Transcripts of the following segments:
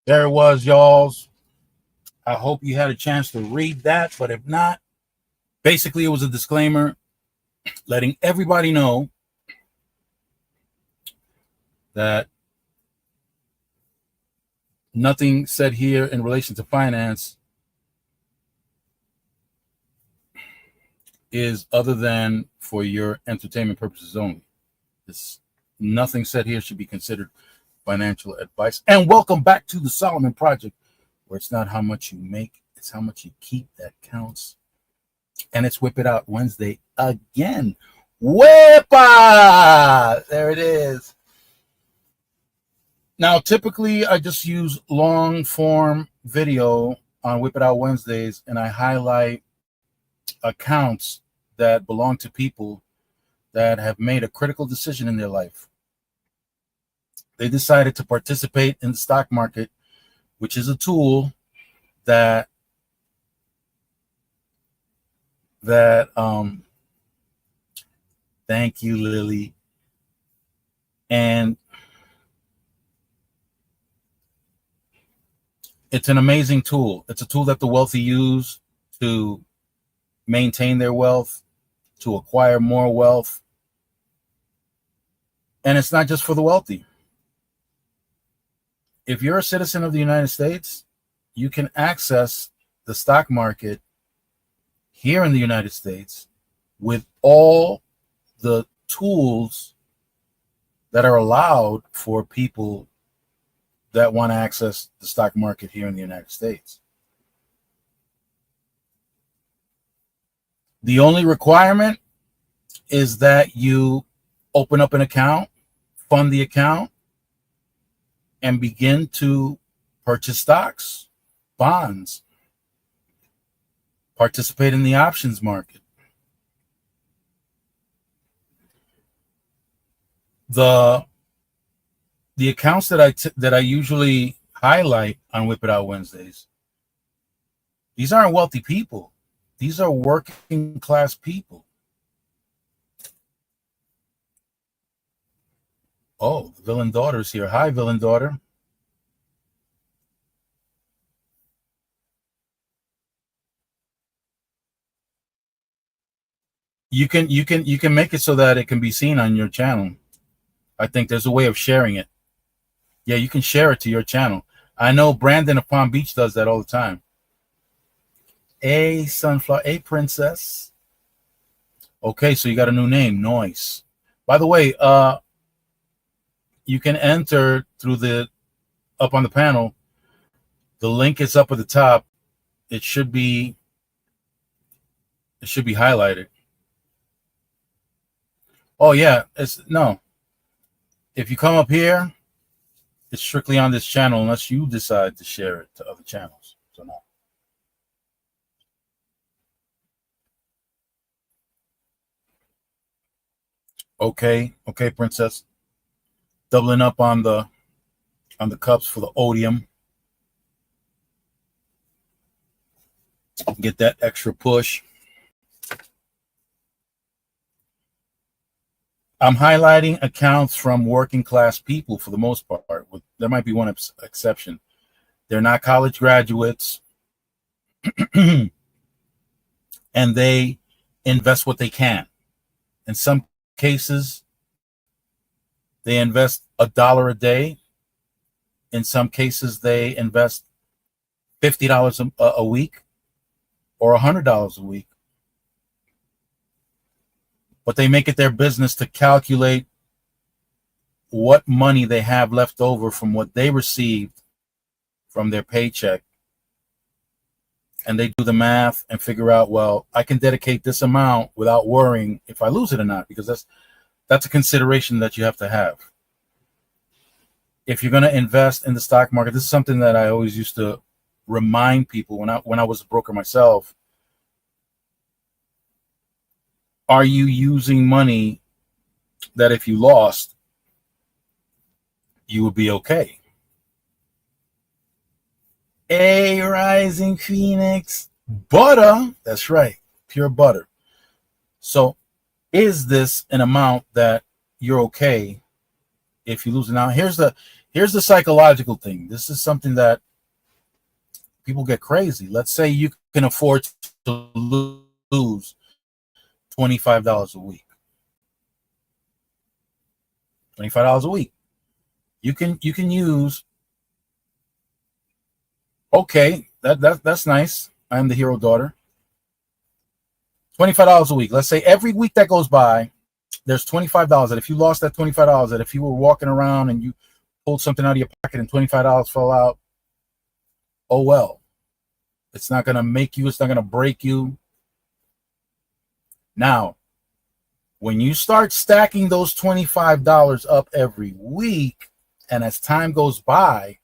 There it was, y'all. I hope you had a chance to read that, but if not, basically it was a disclaimer letting everybody know that nothing said here in relation to finance is other than for your entertainment purposes only. Nothing said here should be considered financial advice. And welcome back to the Solomon Project, where it's not how much you make, it's how much you keep that counts. And it's Whip It Out Wednesday again. Whippa! There it is. Now, typically, I just use long form video on Whip It Out Wednesdays, and I highlight accounts that belong to people that have made a critical decision in their life. They decided to participate in the stock market, which is a tool that thank you, Lily. And it's an amazing tool. It's a tool that the wealthy use to maintain their wealth, to acquire more wealth. And it's not just for the wealthy. If you're a citizen of the United States, you can access the stock market here in the United States with all the tools that are allowed for people that want to access the stock market here in the United States. The only requirement is that you open up an account, fund the account, and begin to purchase stocks, bonds, participate in the options market. The accounts that I usually highlight on Whip It Out Wednesdays, these aren't wealthy people. These are working class people. Oh, the villain daughter's here. Hi, villain daughter. You can make it so that it can be seen on your channel. I think there's a way of sharing it. Yeah, you can share it to your channel. I know Brandon of Palm Beach does that all the time. A sunflower, a princess. Okay, so you got a new name. Nice. By the way, you can enter through the up on the panel. The link is up at the top. It should be highlighted. Oh yeah, if you come up here, it's strictly on this channel unless you decide to share it to other channels. So no. Okay, princess. Doubling up on the cups for the odium. Get that extra push. I'm highlighting accounts from working class people for the most part. There might be one exception. They're not college graduates, and they invest what they can. In some cases, they invest $1 a day. In some cases, they invest $50 a week or $100 a week. But they make it their business to calculate what money they have left over from what they received from their paycheck. And they do the math and figure out, well, I can dedicate this amount without worrying if I lose it or not, because that's a consideration that you have to have. If you're going to invest in the stock market, this is something that I always used to remind people when I was a broker myself. Are you using money that if you lost, you would be okay? A Rising Phoenix. Butter. That's right. Pure butter. So is this an amount that you're okay if you lose it? Now, here's Here's the psychological thing. This is something that people get crazy. Let's say you can afford to lose $25 a week. $25 a week. You can use. Okay, that's nice. I am the hero daughter. $25 a week. Let's say every week that goes by, there's $25 that if you lost that $25, that if you were walking around and you pulled something out of your pocket and $25 fell out, oh well. It's not going to make you, it's not going to break you. Now, when you start stacking those $25 up every week, and as time goes by,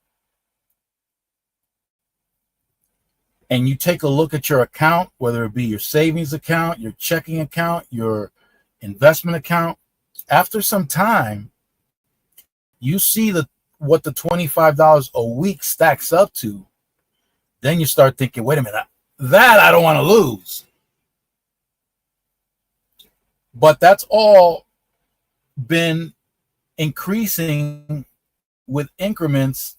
and you take a look at your account, whether it be your savings account, your checking account, your investment account, after some time, you see what the $25 a week stacks up to. Then you start thinking, wait a minute, that I don't want to lose. But that's all been increasing with increments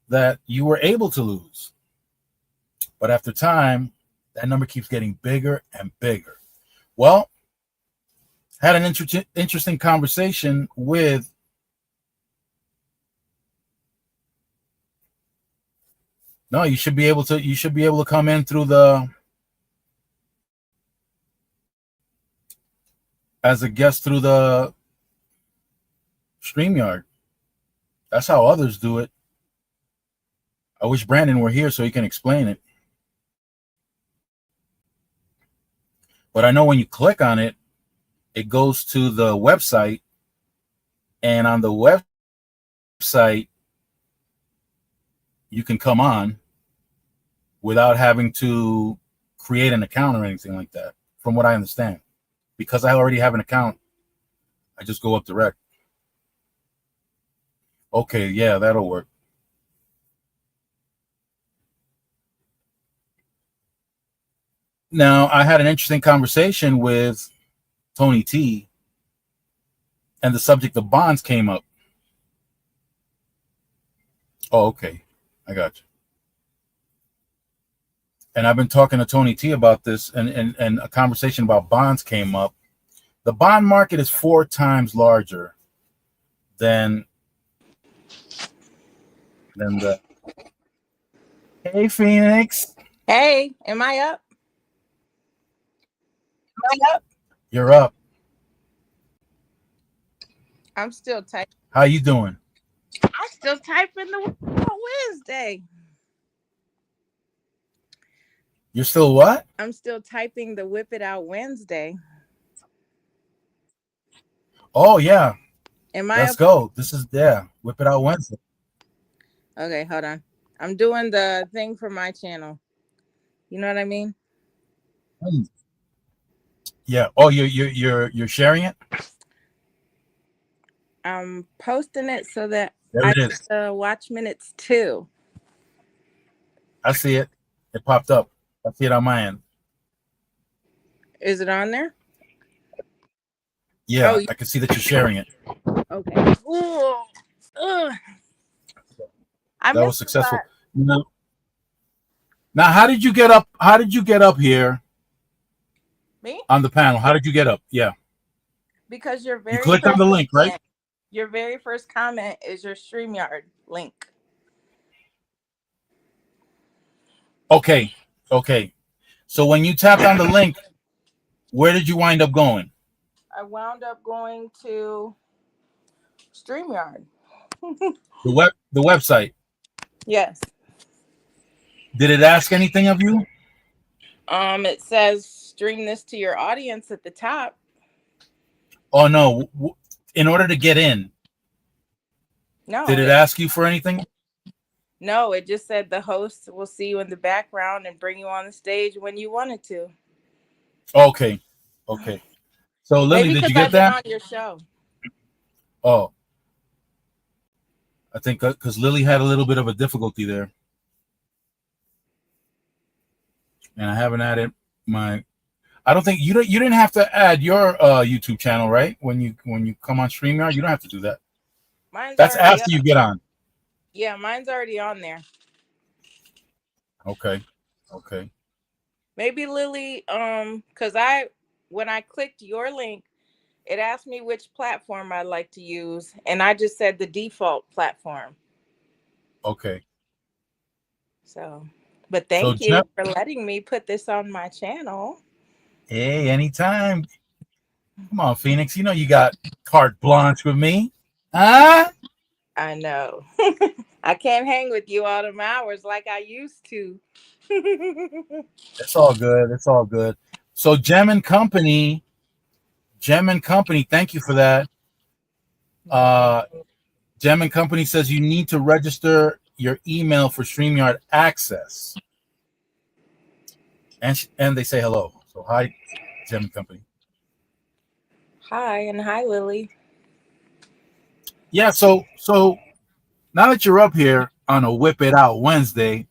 that you were able to lose. But after time, that number keeps getting bigger and bigger. Well, had an interesting conversation with No, you should be able to come in through as a guest through the StreamYard. That's how others do it. I wish Brandon were here so he can explain it. But I know when you click on it, it goes to the website, and on the website, you can come on without having to create an account or anything like that, from what I understand. Because I already have an account, I just go up direct. Okay, yeah, that'll work. Now, I had an interesting conversation with Tony T, and the subject of bonds came up. Oh, okay. I got you. And I've been talking to Tony T about this, and a conversation about bonds came up. The bond market is 4 times larger than the. Hey, Phoenix. Hey, am I up? You're up. I'm still typing. How you doing? I'm still typing the Wednesday. You're still what? I'm still typing the Whip It Out Wednesday. Oh, yeah. Let's up? go. This is, Whip It Out Wednesday. Okay, hold on. I'm doing the thing for my channel. You know what I mean? Yeah. Oh, you're sharing it? I'm posting it so that there it is. Watch minutes too. I see it. It popped up. I see it on my end. Is it on there? Yeah, I can see that you're sharing it. Okay. Ooh. That was successful. Now, how did you get up? How did you get up here? Me? On the panel. How did you get up? Yeah. Because you clicked on the link, right? Your very first comment is your StreamYard link. Okay. So when you tapped on the link, where did you wind up going? I wound up going to StreamYard. The website. Yes. Did it ask anything of you? It says stream this to your audience at the top. Oh no. In order to get in. No. Did it ask you for anything? No, it just said the host will see you in the background and bring you on the stage when you wanted to. Okay. So Lily, did you get that? On your show. Oh. I think because Lily had a little bit of a difficulty there. And I haven't added I don't think you didn't have to add your YouTube channel, right? When you come on StreamYard, you don't have to do that. Mine's That's already after up. you get on. Yeah, mine's already on there. Okay. Okay. Maybe Lily, because when I clicked your link, it asked me which platform I'd like to use, and I just said the default platform. Okay. So, but So thank you for letting me put this on my channel. hey, anytime. Come on, Phoenix. You know you got carte blanche with me. Huh? I know. I can't hang with you all them hours like I used to. It's all good. It's all good. So Gem and Company, thank you for that. Gem and Company says you need to register your email for StreamYard access. And they say hello. So hi, Gem and Company. Hi, and hi, Lily. Yeah, so now that you're up here on a Whip It Out Wednesday,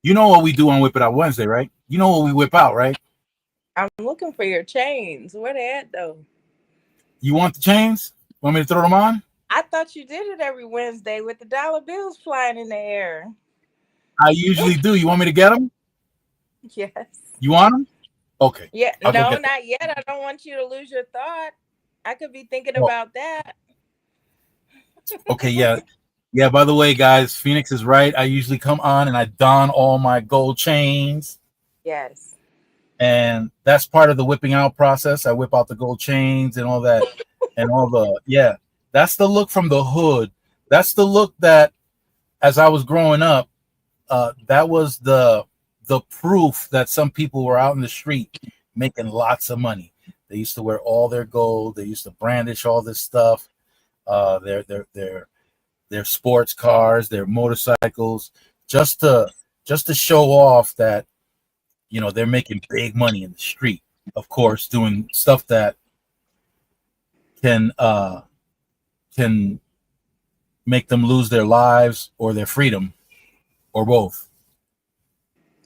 you know what we do on Whip It Out Wednesday, right? You know what we whip out, right? I'm looking for your chains. Where they at though? You want the chains? Want me to throw them on? I thought you did it every Wednesday with the dollar bills flying in the air. I usually do. You want me to get them? Yes. You want them? Okay. Yeah. I'll go No, get them. not yet. I don't want you to lose your thought. I could be thinking Oh, about that. okay, yeah. Yeah, by the way, guys, Phoenix is right. I usually come on and I don all my gold chains. Yes. And that's part of the whipping out process. I whip out the gold chains and all that. And all the, yeah. That's the look from the hood. That's the look that, as I was growing up, that was the proof that some people were out in the street making lots of money. They used to wear all their gold. They used to brandish all this stuff. Their sports cars, their motorcycles, just to show off that they're making big money in the street. Of course, doing stuff that can make them lose their lives or their freedom or both.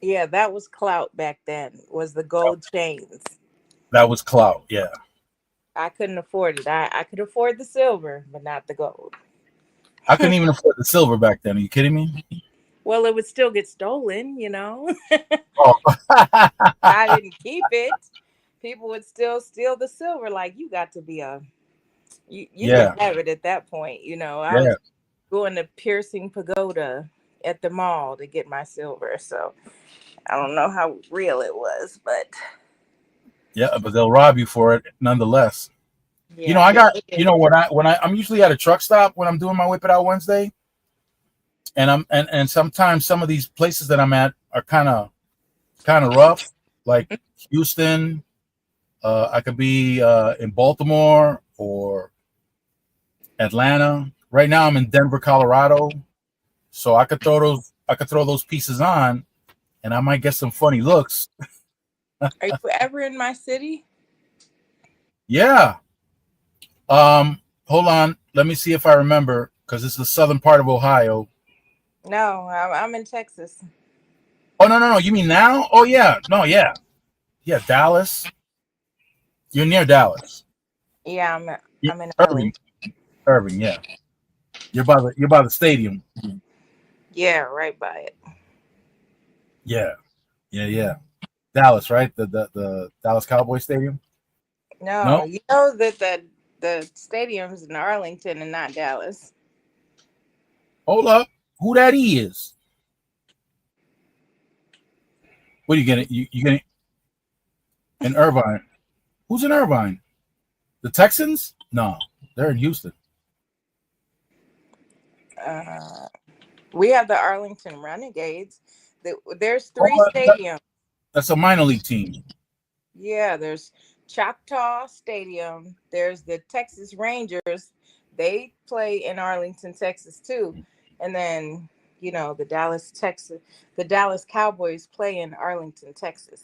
Yeah, that was clout back then. Was the gold chains. That was clout. Yeah. I couldn't afford it. I could afford the silver, but not the gold. I couldn't even afford the silver back then. Are you kidding me? Well, it would still get stolen, you know. Oh. I didn't keep it. People would still steal the silver. Like you got to be you Yeah. could have it at that point. You know, I Yeah. was going to Piercing Pagoda at the mall to get my silver. So I don't know how real it was, but Yeah, but they'll rob you for it nonetheless. yeah, I got I'm usually at a truck stop when I'm doing my Whip It Out Wednesday. And and sometimes some of these places that I'm at are kind of rough, like Houston. I could be in Baltimore or Atlanta. Right now, I'm in Denver, Colorado, so I could throw those pieces on, and I might get some funny looks. Are you ever in my city? Yeah. Hold on. Let me see if I remember, because it's the southern part of Ohio. No, I'm in Texas. Oh no. You mean now? Oh yeah. No, yeah. Yeah, Dallas. You're near Dallas. Yeah, I'm in Irving. Arlington. Irving, yeah. You're by the stadium. Yeah, right by it. Yeah. Dallas, right? The Dallas Cowboy Stadium? No, No? you know that the stadium's in Arlington and not Dallas. Hold up. Who that is? What are you getting? You getting in Irvine? Who's in Irvine? The Texans? No, they're in Houston. Uh, we have the Arlington Renegades. There's three stadiums. That's a minor league team. Yeah, there's Choctaw Stadium. There's the Texas Rangers. They play in Arlington, Texas too. And then, the Dallas Cowboys play in Arlington, Texas.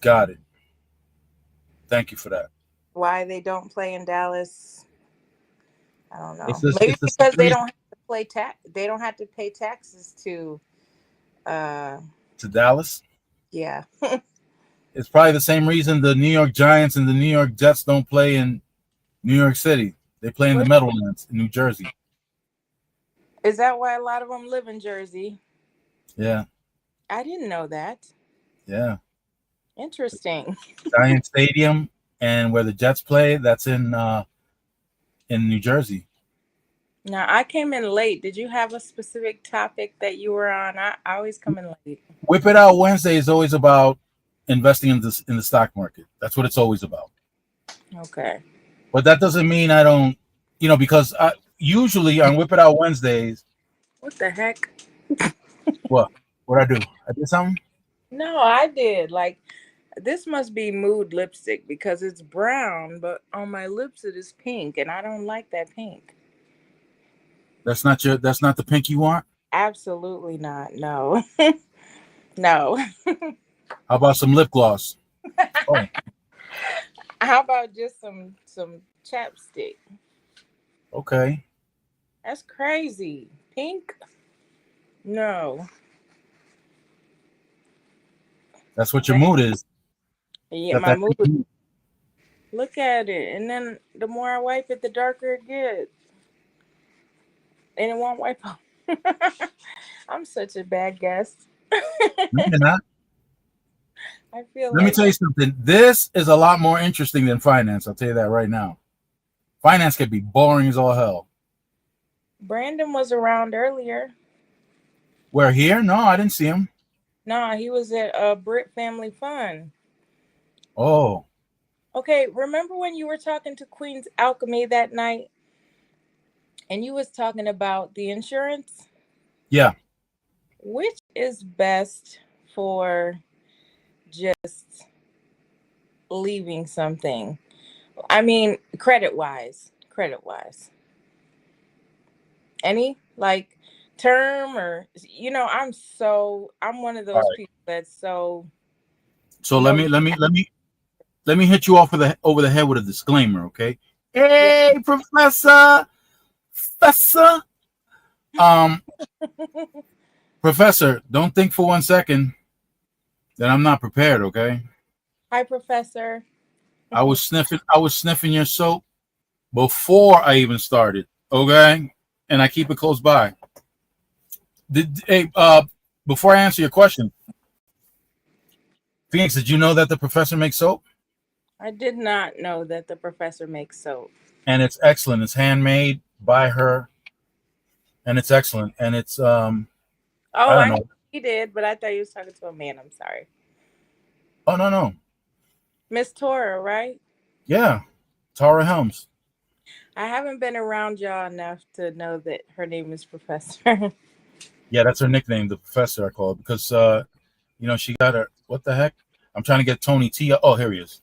Got it. Thank you for that. Why they don't play in Dallas? I don't know. It's this. Maybe It's this. because they don't have to they don't have to pay taxes to To Dallas. yeah. It's probably the same reason the New York Giants and the New York Jets don't play in New York City. They play in the Meadowlands in New Jersey. Is that why a lot of them live in Jersey? Yeah. I didn't know that. Yeah. Interesting. Giant Stadium and where the Jets play, that's in New Jersey. Now, I came in late. Did you have a specific topic that you were on? I always come in late. Whip It Out Wednesday is always about investing in the stock market. That's what it's always about. Okay. But that doesn't mean I don't, because usually on Whip It Out Wednesdays. What the heck? What I do? I did something? No, I did. Like, this must be Mood lipstick because it's brown, but on my lips it is pink, and I don't like that pink. That's not the pink you want? Absolutely not. No. No. How about some lip gloss? Oh. How about just some chapstick? Okay. That's crazy. Pink? No. That's what your mood is. Yeah, my mood. Look at it. And then the more I wipe it, the darker it gets. And it won't wipe off. I'm such a bad guest. No, you're not. I feel Let me tell you something. This is a lot more interesting than finance. I'll tell you that right now. Finance could be boring as all hell. Brandon was around earlier. Where, here? No, I didn't see him. No, he was at Brit Family Fun. Oh. Okay, remember when you were talking to Queen's Alchemy that night? And you was talking about the insurance? Yeah. Which is best for just leaving something? I mean, credit-wise. Any? Like term or, I'm one of those people that's so. So let me hit you off over the head with a disclaimer, okay? Hey, Professor. Professor, don't think for 1 second that I'm not prepared, okay? Hi, Professor. I was sniffing your soap before I even started, okay? And I keep it close by. Before I answer your question, Phoenix, did you know that the professor makes soap? I did not know that the professor makes soap. And it's excellent. It's handmade by her, and it's excellent. And it's I don't know. He did, but I thought he was talking to a man. I'm sorry. Oh no. Miss Tora, right? Yeah, Tara Helms. I haven't been around y'all enough to know that her name is Professor. Yeah, that's her nickname, the professor. I call it because she got her. What the heck? I'm trying to get Tony T. Oh, here he is.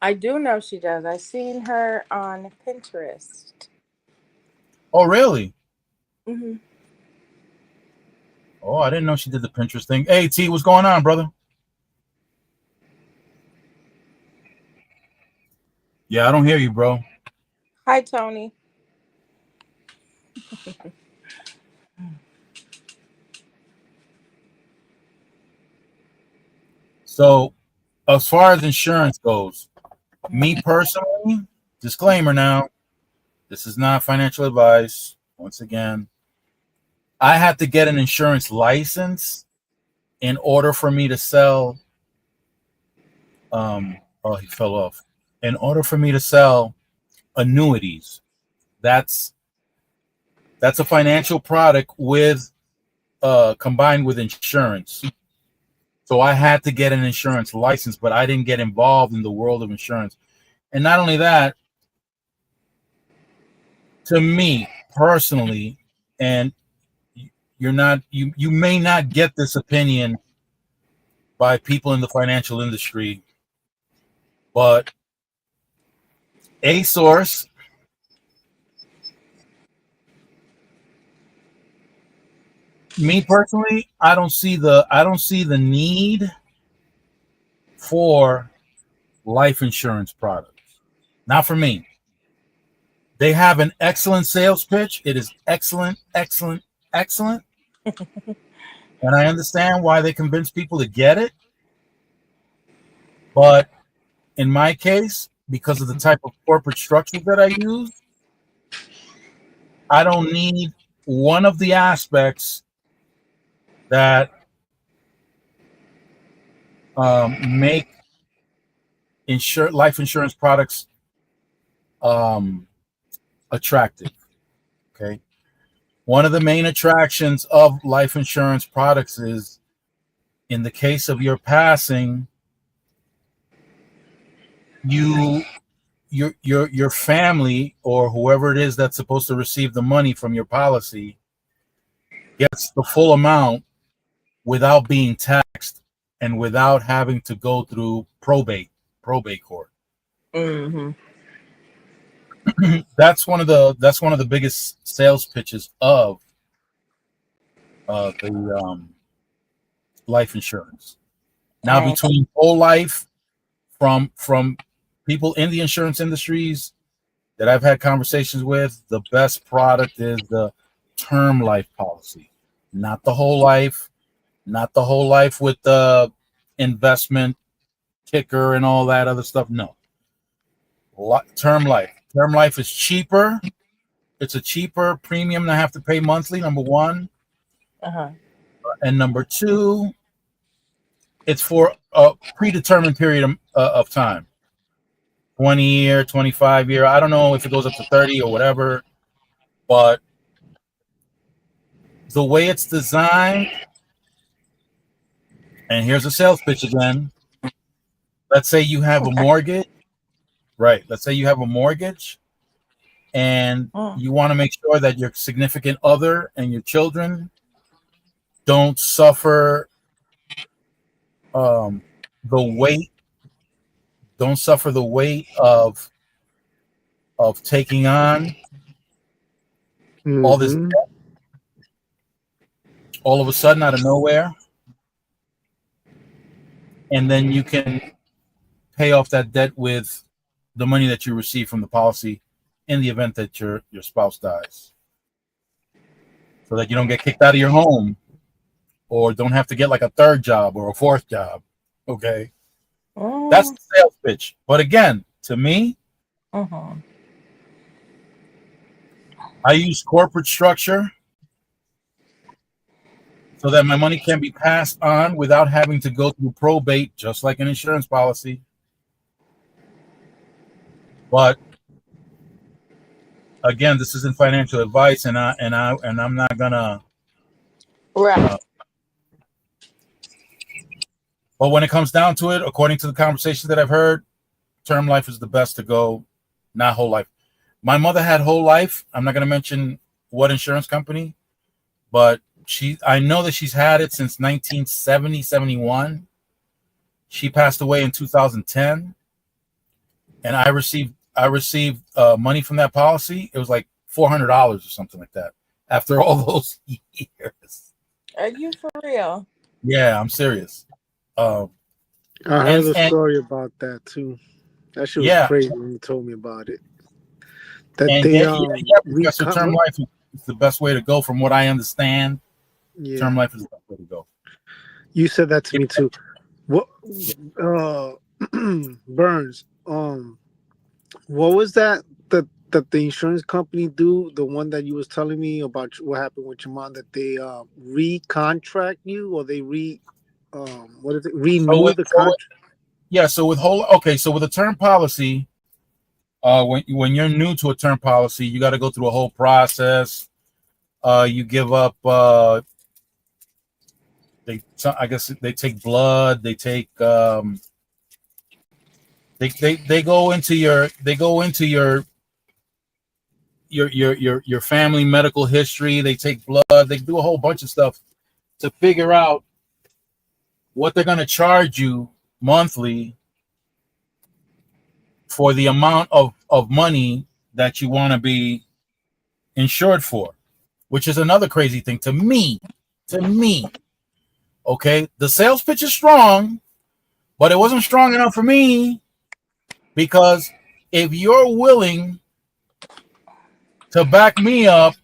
I do know she does. I've seen her on Pinterest. Oh, really? Mm-hmm. Oh, I didn't know she did the Pinterest thing. Hey, T, what's going on, brother? Yeah, I don't hear you, bro. Hi, Tony. So, as far as insurance goes, me personally, disclaimer now, this is not financial advice. Once again, I had to get an insurance license in order for me to sell. He fell off. In order for me to sell annuities, that's a financial product with combined with insurance. So I had to get an insurance license, but I didn't get involved in the world of insurance. And not only that, to me personally, and you may not get this opinion by people in the financial industry, but a source, me personally, I don't see the need for life insurance products. Not for me. They have an excellent sales pitch. It is excellent. And I understand why they convince people to get it. But in my case, because of the type of corporate structure that I use, I don't need one of the aspects that make life insurance products attractive. Okay. One of the main attractions of life insurance products is, in the case of your passing, your family or whoever it is that's supposed to receive the money from your policy gets the full amount without being taxed and without having to go through probate court. Mm-hmm. That's one of the biggest sales pitches of the life insurance. Now, Right. between whole life, from people in the insurance industries that I've had conversations with, the best product is the term life policy, not the whole life, not the whole life with the investment kicker and all that other stuff. No, term life. Term life is cheaper. It's a cheaper premium to have to pay monthly. Number one, Uh-huh. and number two, it's for a predetermined period of time. 20-year, 25-year. I don't know if it goes up to 30 or whatever, but the way it's designed, and here's a sales pitch again. Let's say you have a mortgage, right? Let's say you have a mortgage and you want to make sure that your significant other and your children don't suffer the weight, of taking on all this debt all of a sudden out of nowhere, and then you can pay off that debt with the money that you receive from the policy in the event that your spouse dies, so that you don't get kicked out of your home or don't have to get like a third job or a fourth job. Okay. That's the sales pitch. But again, to me, I use corporate structure so that my money can be passed on without having to go through probate, just like an insurance policy. But again, this isn't financial advice, and I'm not gonna. Right. But when it comes down to it, according to the conversations that I've heard, term life is the best to go, not whole life. My mother had whole life. I'm not gonna mention what insurance company, but I know that she's had it since 1970, 71. She passed away in 2010, and I received money from that policy. It was like $400 or something like that after all those years. Are you for real? Yeah, I'm serious. I heard a story about that too. That shit was crazy when you told me about it. That Professor, term life is the best way to go, from what I understand. Yeah. Term life is the best way to go. You said that to me too. What, Burns? What was that the insurance company do? The one that you was telling me about what happened with your mom, that they recontract you, or they renew the contract? So with a term policy, when you're new to a term policy, you got to go through a whole process. You give up. I guess they take blood. They take. They go into your family medical history. They take blood. They do a whole bunch of stuff to figure out what they're going to charge you monthly for the amount of money that you want to be insured for, which is another crazy thing to me. Okay, the sales pitch is strong, but it wasn't strong enough for me, because if you're willing to back me up,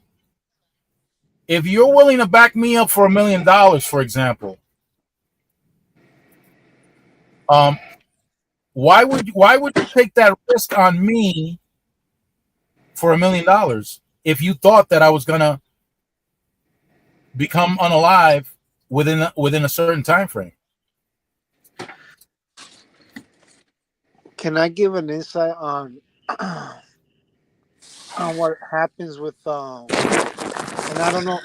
for $1 million, for example, Why would you take that risk on me for $1 million if you thought that I was gonna become unalive within a certain time frame? Can I give an insight on what happens with and I don't know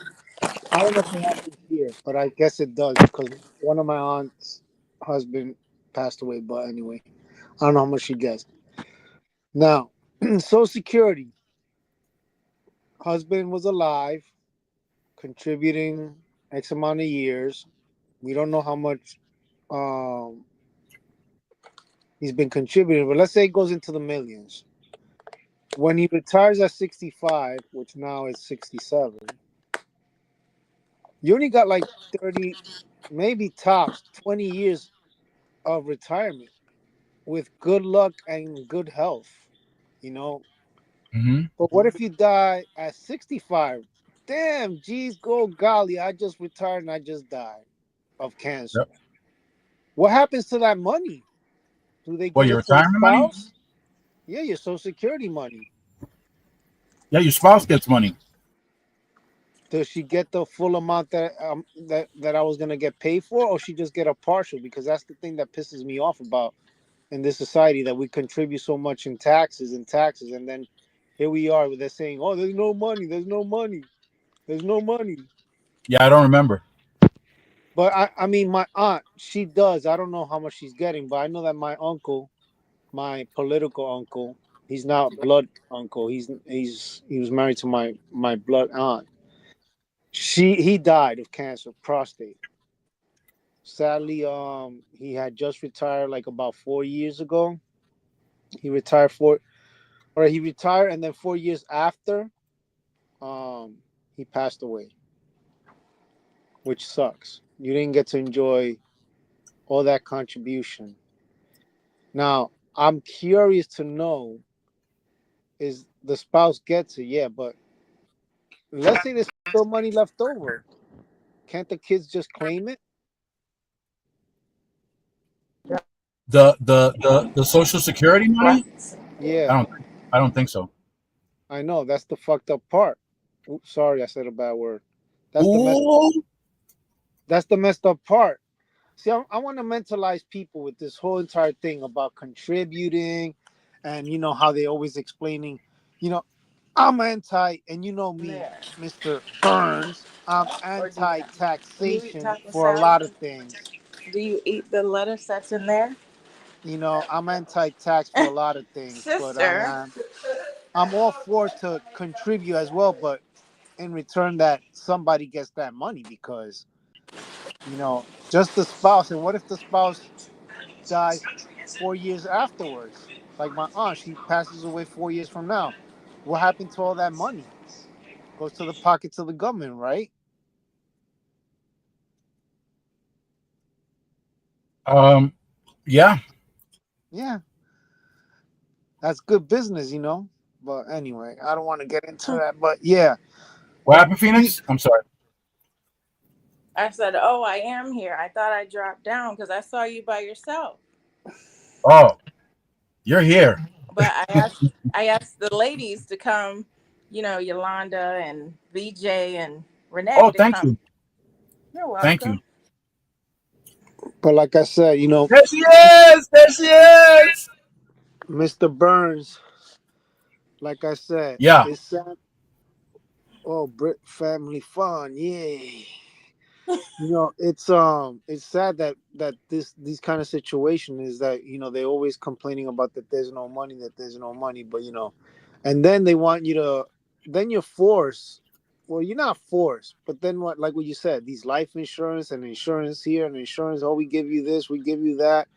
if it happens here, but I guess it does because one of my aunt's husband passed away. But anyway, I don't know how much she gets. Now, Social Security, husband was alive, contributing X amount of years. We don't know how much um, he's been contributing, but let's say it goes into the millions. When he retires at 65, which now is 67, you only got like 30, maybe tops 20 years of retirement with good luck and good health, you know. Mm-hmm. But what if you die at 65? Damn, geez, go golly, I just retired and I just died of cancer. Yep. What happens to that money? Do they Well, give your it to the retirement money? spouse? Yeah, your Social Security money. Yeah, your spouse gets money. Does she get the full amount that I was gonna get paid for, or she just get a partial? Because that's the thing that pisses me off about in this society, that we contribute so much in taxes and then here we are where they're saying, oh, there's no money, there's no money, there's no money. Yeah, I don't remember. But I mean, my aunt, she does. I don't know how much she's getting, but I know that my uncle, my political uncle, he's not blood uncle. He was married to my blood aunt. He died of cancer, prostate. Sadly, he had just retired like about 4 years ago. He retired he retired, and then 4 years after, he passed away, which sucks. You didn't get to enjoy all that contribution. Now, I'm curious to know, is the spouse gets it? Yeah, but let's say there's still money left over. Can't the kids just claim it? The Social Security money? Yeah, I don't think so. I know. That's the fucked up part. Oops, sorry, I said a bad word. Ooh. That's the messed up part. See, I want to mentalize people with this whole entire thing about contributing, and you know how they always explaining, you know, I'm anti, and you know me, There. Mr. Burns, I'm Or do you eat anti-taxation taco for a salad? lot of things. Do you eat the lettuce that's in there? You know, I'm anti-tax for a lot of things, but Sister. I'm all for to contribute as well, but in return that somebody gets that money, because you know, just the spouse. And what if the spouse dies 4 years afterwards? Like my aunt, she passes away 4 years from now. What happened to all that money? Goes to the pockets of the government, right? Yeah. Yeah, that's good business, you know. But anyway, I don't want to get into that. But yeah, What happened, Phoenix? I'm sorry. I said, "Oh, I am here. I thought I dropped down because I saw you by yourself." Oh, you're here. But I asked the ladies to come. You know, Yolanda and VJ and Renee Oh, to thank come. you. You're Thank welcome. you. but like I said, you know, There she is. There she is. Mr. Burns, like I said, Yeah. it's sad. Oh, Brit family fun, yay! You know, it's sad that these kind of situation is that, you know, they always complaining about that there's no money, but you know, and then they want you to, then you're forced. Well, you're not forced, but then what? Like what you said, these life insurance and insurance here and insurance. Oh, we give you this, we give you that.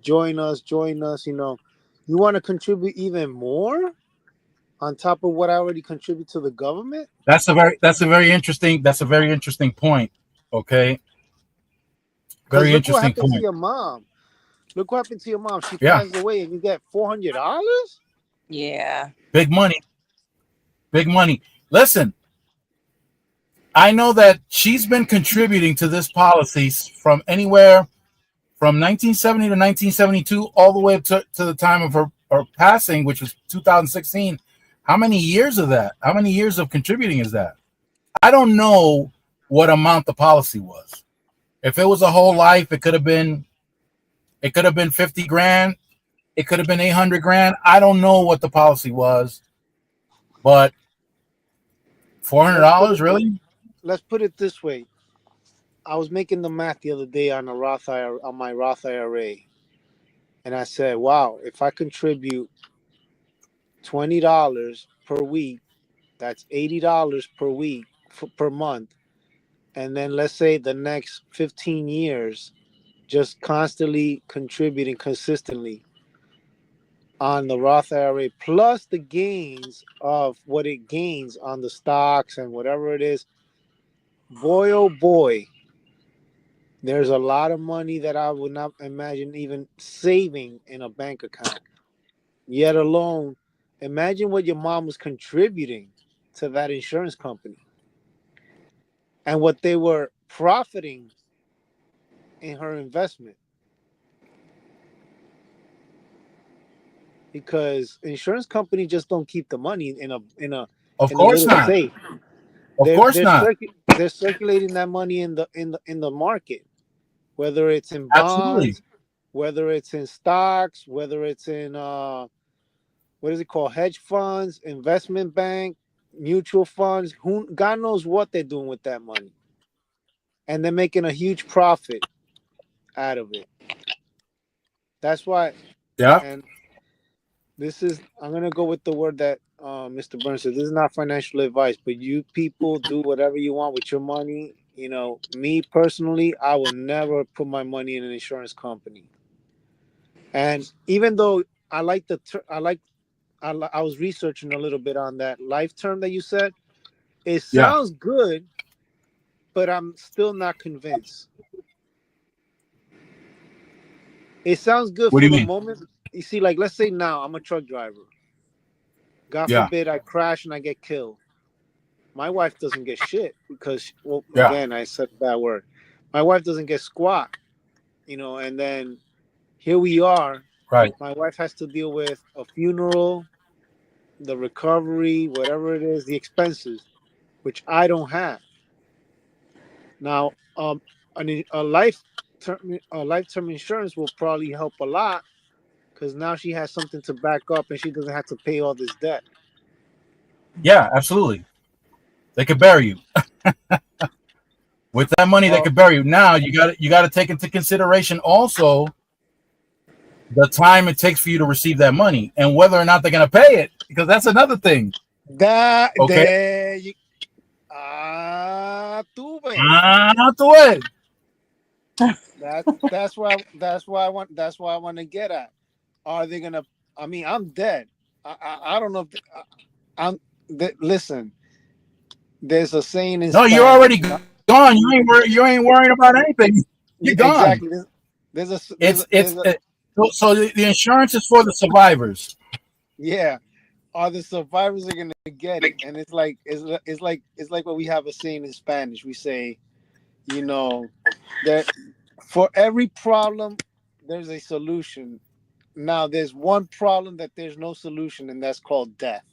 Join us, join us. You know, you want to contribute even more on top of what I already contribute to the government. That's a very interesting point. Okay. Because Very look what interesting happened to point. your mom. Look what happened to your mom. She Yeah. passes away, and you get $400. Yeah. Big money. Big money. Listen, I know that she's been contributing to this policy from anywhere from 1970 to 1972, all the way up to the time of her passing, which was 2016. How many years of that? How many years of contributing is that? I don't know what amount the policy was. If it was a whole life, it could have been 50 grand. It could have been 800 grand. I don't know what the policy was, but $400, really? Let's put it this way. I was making the math the other day on my Roth IRA, and I said, "Wow, if I contribute $20 per week, that's $80 per week per month, and then let's say the next 15 years, just constantly contributing consistently on the Roth IRA, plus the gains of what it gains on the stocks and whatever it is, boy, oh boy, there's a lot of money that I would not imagine even saving in a bank account. Yet alone, imagine what your mom was contributing to that insurance company and what they were profiting in her investment. Because insurance companies just don't keep the money in a Of in a course little not. safe. Of course not. They're circulating that money in the market, whether it's in Absolutely. bonds, whether it's in stocks, whether it's in what is it called, hedge funds, investment bank, mutual funds. Who God knows what they're doing with that money, and they're making a huge profit out of it. That's why, Yeah. and I'm gonna go with the word that Mr. Burns said. This is not financial advice, but you people do whatever you want with your money. You know, me personally, I will never put my money in an insurance company. And even though I like I was researching a little bit on that life term that you said. It Yeah. sounds good, but I'm still not convinced. It sounds good What do for you the mean? moment. You see, like, let's say now I'm a truck driver. God Yeah. forbid I crash and I get killed. My wife doesn't get shit because, well, Yeah. again, I said that word. My wife doesn't get squat, and then here we are. Right. My wife has to deal with a funeral, the recovery, whatever it is, the expenses, which I don't have. Now, a lifetime insurance will probably help a lot because now she has something to back up and she doesn't have to pay all this debt. Yeah, absolutely. They could bury you. With that money, they Oh, could bury you. Now you got to take into consideration also the time it takes for you to receive that money and whether or not they're going to pay it, because that's another thing. that Okay. there you tuve. To it. That's why I want to get at. Are they gonna? I mean, I'm dead. I don't know if listen. There's a saying in No, you're Spanish. already gone. You ain't worrying about anything. You're gone. Exactly. It's so the insurance is for the survivors. Yeah. Are the survivors are gonna get it? And it's like what we have a saying in Spanish. We say, that for every problem there's a solution. Now there's one problem that there's no solution, and that's called death.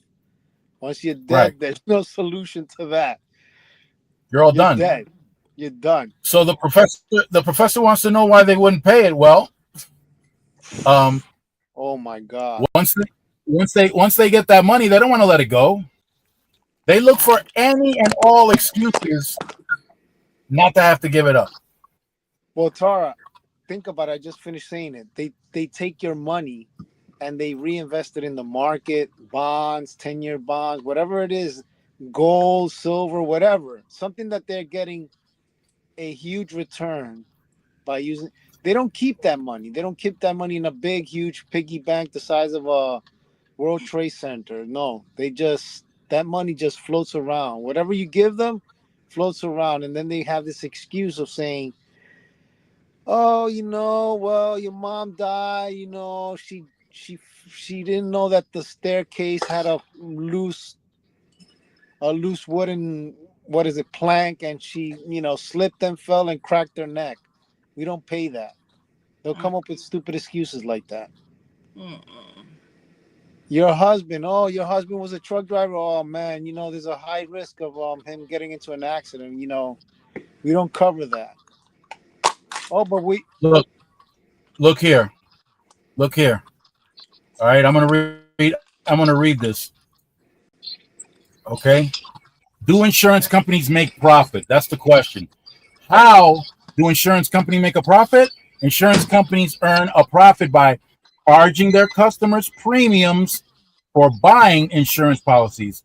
Once you're Right. dead, there's no solution to that. You're all You're done. dead. You're done. So the professor wants to know why they wouldn't pay it. Well, Oh my God. once they get that money, they don't want to let it go. They look for any and all excuses not to have to give it up. Well, Tara, think about it. I just finished saying it. They take your money and they reinvest it in the market, bonds, 10-year bonds, whatever it is, gold, silver, whatever. Something that they're getting a huge return by using. They don't keep that money. They don't keep that money in a big, huge piggy bank the size of a World Trade Center. No, that money just floats around. Whatever you give them floats around. And then they have this excuse of saying, oh, well, your mom died, she didn't know that the staircase had a loose wooden, what is it, plank, and she, slipped and fell and cracked her neck. We don't pay that. They'll come up with stupid excuses like that. Mm-mm. Your husband, oh, your husband was a truck driver. Oh man, there's a high risk of him getting into an accident. We don't cover that. Oh, but we Look here. Look here. All right, I'm gonna read this. Okay. Do insurance companies make profit? That's the question. How do insurance companies make a profit? Insurance companies earn a profit by charging their customers premiums for buying insurance policies.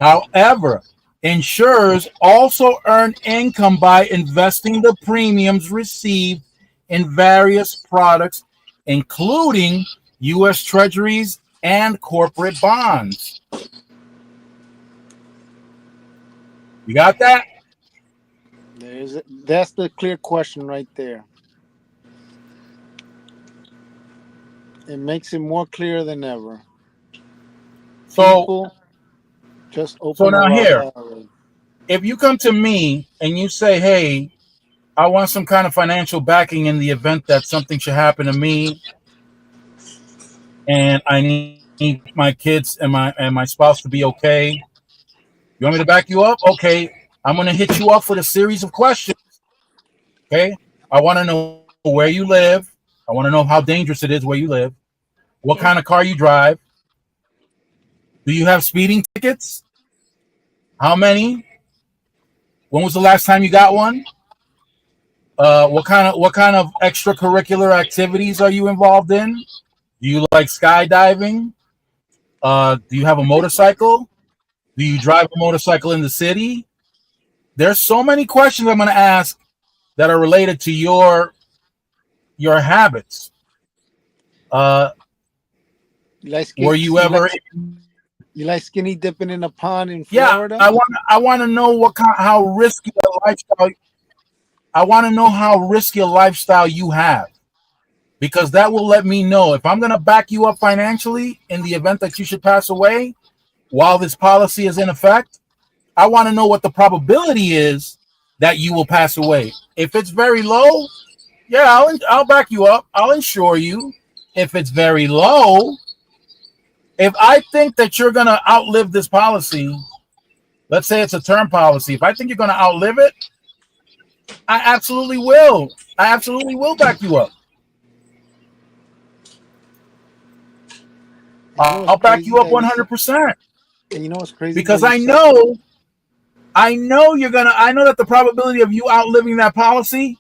However, insurers also earn income by investing the premiums received in various products, including U.S. Treasuries and corporate bonds. You got that? That's the clear question right there. It makes it more clear than ever. So, People just open so now a here, Roth IRA. if you come to me and you say, hey, I want some kind of financial backing in the event that something should happen to me, and I need my kids and my spouse to be okay. You want me to back you up? Okay, I'm going to hit you up with a series of questions. Okay, I want to know where you live. I want to know how dangerous it is where you live. What kind of car you drive? Do you have speeding tickets? How many? When was the last time you got one? What kind of extracurricular activities are you involved in? Do you like skydiving? Do you have a motorcycle? Do you drive a motorcycle in the city? There's so many questions I'm going to ask that are related to your habits. Were you ever? You like skinny dipping in a pond in Yeah, Florida? I want to know how risky a lifestyle. I want to know how risky a lifestyle you have, because that will let me know if I'm going to back you up financially in the event that you should pass away while this policy is in effect. I want to know what the probability is that you will pass away. If it's very low, yeah, I'll back you up. I'll insure you. If it's very low, if I think that you're going to outlive this policy, let's say it's a term policy. If I think you're going to outlive it, I absolutely will. I absolutely will back you up. I'll back you up 100%. And you know what's crazy? Because I know that the probability of you outliving that policy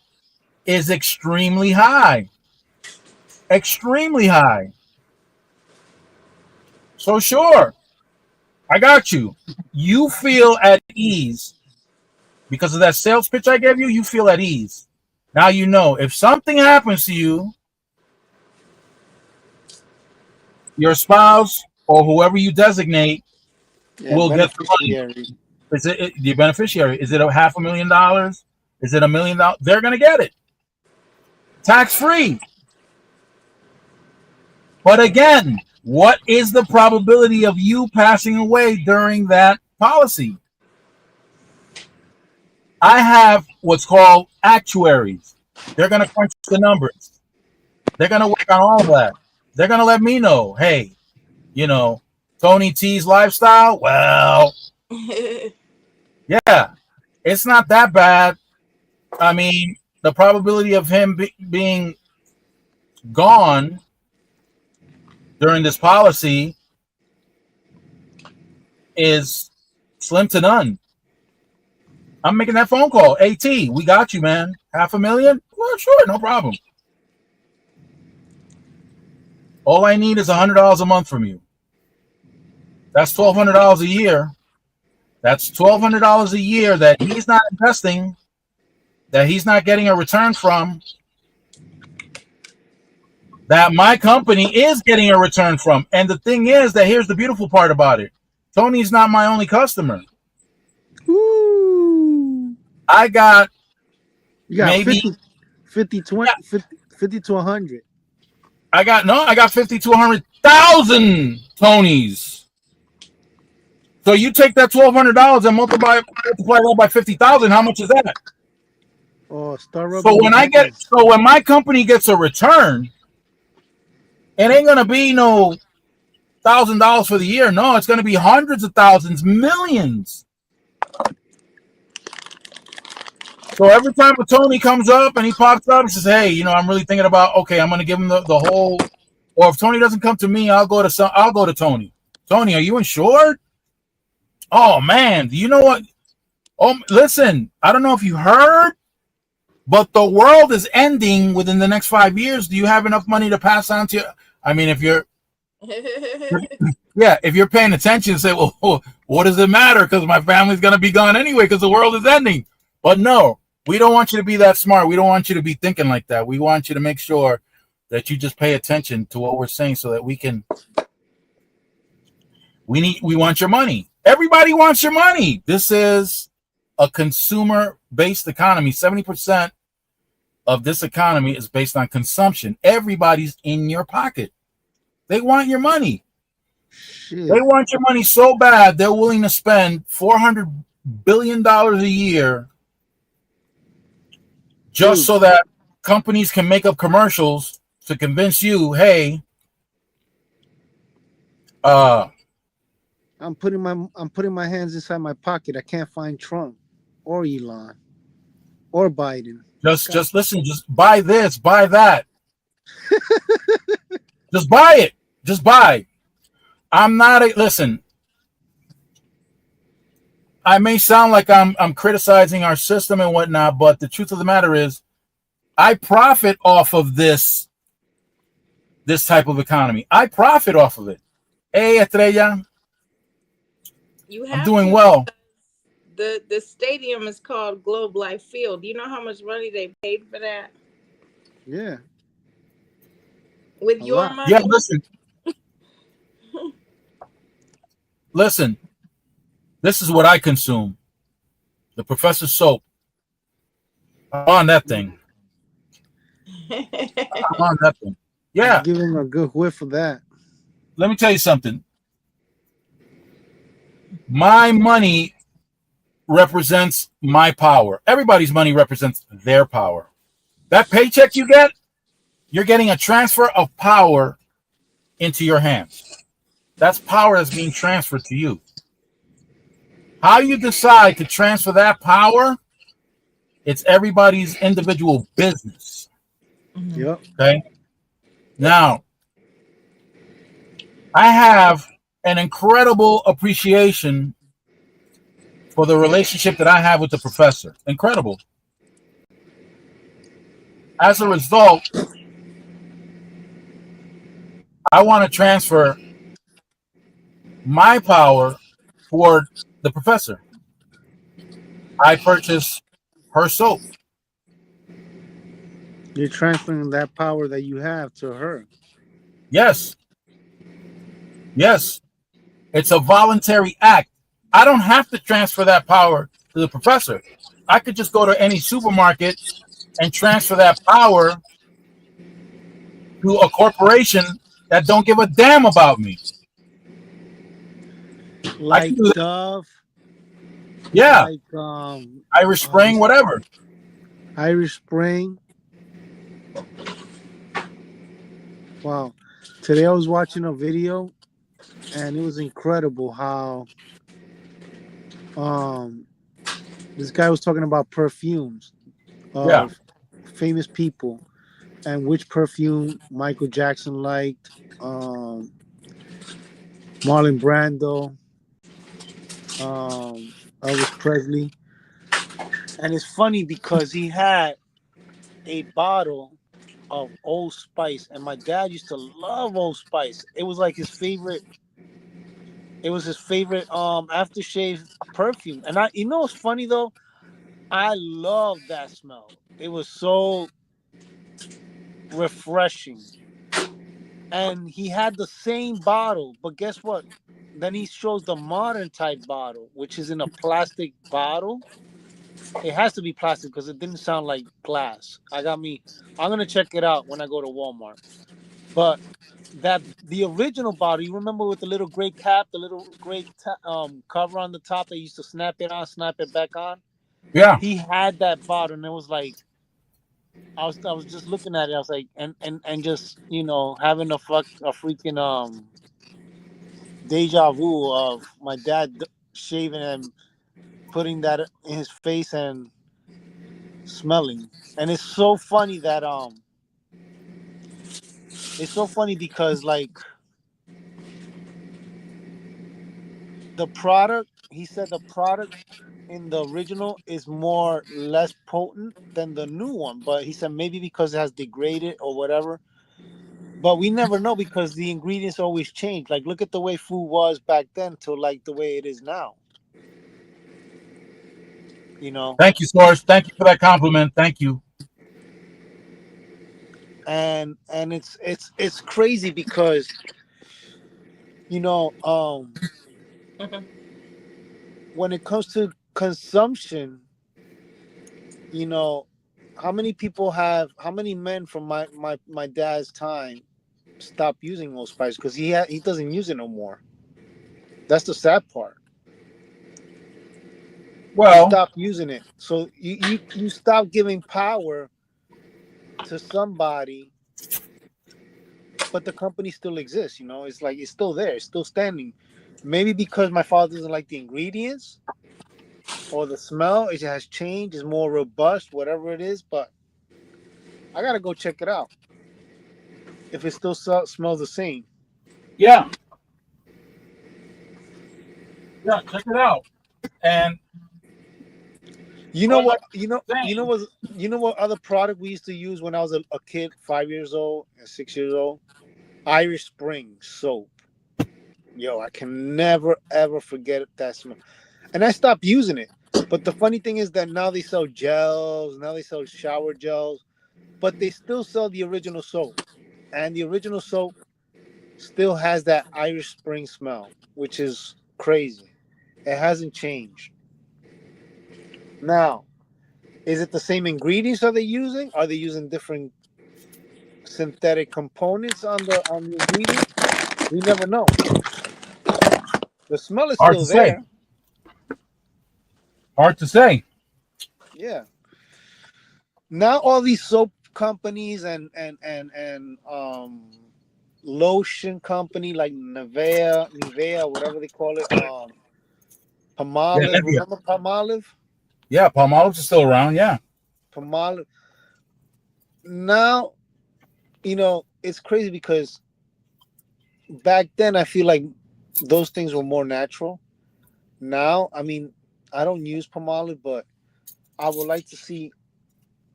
is extremely high. Extremely high. So sure, I got you. You feel at ease because of that sales pitch I gave you. You feel at ease. Now you know if something happens to you, your spouse or whoever you designate will get the money. Is it the beneficiary? Is it $500,000? Is it $1 million? They're going to get it. Tax free. But again, what is the probability of you passing away during that policy? I have what's called actuaries. They're going to crunch the numbers. They're going to work on all of that. They're going to let me know, hey, Tony T's lifestyle, well, yeah, it's not that bad. I mean, the probability of him being gone during this policy is slim to none. I'm making that phone call. AT, we got you, man. $500,000? Well, sure, no problem. All I need is $100 a month from you. That's $1,200 a year. That's $1,200 a year that he's not investing, that he's not getting a return from, that my company is getting a return from. And the thing is that here's the beautiful part about it. Tony's not my only customer. Ooh. I got maybe 50 to 100. I got 50 to 100,000 Tonys. So you take that $1,200 and multiply that by 50,000. How much is that? Oh, start So rubbing your hands. when my company gets a return, it ain't gonna be no $1,000 for the year. No, it's gonna be hundreds of thousands, millions. So every time a Tony comes up and he pops up and says, "Hey, I'm really thinking about, okay, I'm gonna give him the whole." Or if Tony doesn't come to me, I'll go to Tony. Tony, are you insured? Oh man, do you know what? Oh, listen, I don't know if you heard, but the world is ending within the next 5 years. Do you have enough money to pass on to you? I mean, if you're paying attention, say, well, what does it matter? Because my family's gonna be gone anyway, because the world is ending. But no, we don't want you to be that smart. We don't want you to be thinking like that. We want you to make sure that you just pay attention to what we're saying, so that we want your money. Everybody wants your money. This is a consumer-based economy. 70% of this economy is based on consumption. Everybody's in your pocket. They want your money. Shit. They want your money so bad, they're willing to spend $400 billion a year just so that companies can make up commercials to convince you, hey, I'm putting my hands inside my pocket. I can't find Trump or Elon or Biden. just listen, just buy this, buy that. Just buy it. Just buy. Listen, I may sound like I'm criticizing our system and whatnot, but the truth of the matter is I profit off of this type of economy. I profit off of it. Hey, Estrella, I'm doing well. The stadium is called Globe Life Field. Do you know how much money they paid for that? Yeah. With your money? Yeah, listen. This is what I consume. The Professor soap. I'm on that thing. I'm on that thing. Yeah. Give him a good whiff of that. Let me tell you something. My money represents my power. Everybody's money represents their power. That paycheck you get, you're getting a transfer of power into your hands. That's power that's being transferred to you. How you decide to transfer that power, it's everybody's individual business. Yep. Okay. Now, I have an incredible appreciation for the relationship that I have with the professor. Incredible. As a result, I want to transfer my power toward the professor. I purchase her soap. You're transferring that power that you have to her. Yes. Yes. It's a voluntary act. I don't have to transfer that power to the professor. I could just go to any supermarket and transfer that power to a corporation that don't give a damn about me. Like Dove. Yeah. Like Irish Spring, whatever. Irish Spring. Wow. Today I was watching a video and it was incredible how this guy was talking about perfumes of famous people and which perfume Michael Jackson liked, Marlon Brando, Elvis Presley. And it's funny because he had a bottle of Old Spice, and my dad used to love Old Spice. It was like his favorite. It was his favorite aftershave perfume. And what's funny though? I love that smell. It was so refreshing. And he had the same bottle, but guess what? Then he shows the modern type bottle, which is in a plastic bottle. It has to be plastic because it didn't sound like glass. I'm gonna check it out when I go to Walmart. But the original bottle, you remember with the little gray cap, the little gray cover on the top that used to snap it on, snap it back on? Yeah. He had that bottle, and it was like I was just looking at it. I was like, and just having a freaking deja vu of my dad shaving and putting that in his face and smelling. And it's so funny because like the product, he said the product in the original is more less potent than the new one, but he said maybe because it has degraded or whatever. But we never know because the ingredients always change. Like look at the way food was back then to like the way it is now. You know, Thank you, Source. Thank you for that compliment. Thank you. and it's crazy because you know when it comes to consumption, you know, how many men from my dad's time stopped using Old Spice because he doesn't use it no more. That's the sad part. He Well, stopped using it. So you stop giving power to somebody, but the company still exists. You know, it's like it's still there, it's still standing. Maybe because my father doesn't like the ingredients or the smell, it has changed, it's more robust, whatever it is. But I gotta go check it out if it still smells the same. yeah. Yeah, check it out. And You know like what? I'm saying, You know what other product we used to use when I was a kid, 5 years old and 6 years old? Irish Spring soap. Yo, I can never ever forget that smell. And I stopped using it. But the funny thing is that now they sell gels, now they sell shower gels, but they still sell the original soap. And the original soap still has that Irish Spring smell, which is crazy. It hasn't changed. Now, is it the same ingredients are they using? Are they using different synthetic components on the ingredient? We never know. The smell is hard still to say. there. Hard to say. Yeah. Now all these soap companies and lotion company like Nivea, whatever they call it, Yeah, Palmolive. Nivea. Remember Palmolive? Yeah, Palmolive is still around. Yeah. Palmolive. Now, it's crazy because back then I feel like those things were more natural. Now, I mean, I don't use Palmolive, but I would like to see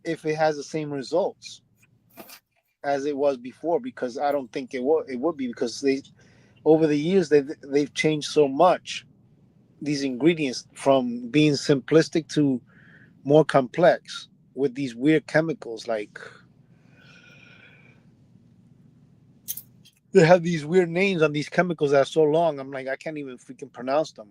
if it has the same results as it was before because I don't think it would be because they over the years they've changed so much these ingredients from being simplistic to more complex with these weird chemicals like they have these weird names on these chemicals that are so long I'm like I can't even freaking pronounce them.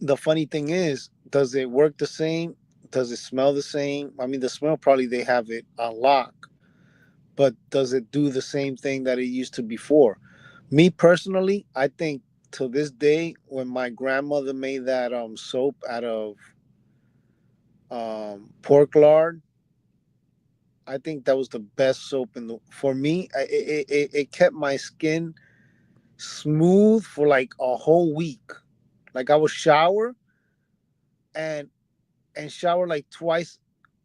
The funny thing is, does it work the same? Does it smell the same? I mean, the smell probably they have it on lock, but does it do the same thing that it used to before? Me personally, I think to this day, when my grandmother made that soap out of pork lard, I think that was the best soap in the. For me, it kept my skin smooth for like a whole week. Like I would shower and shower like twice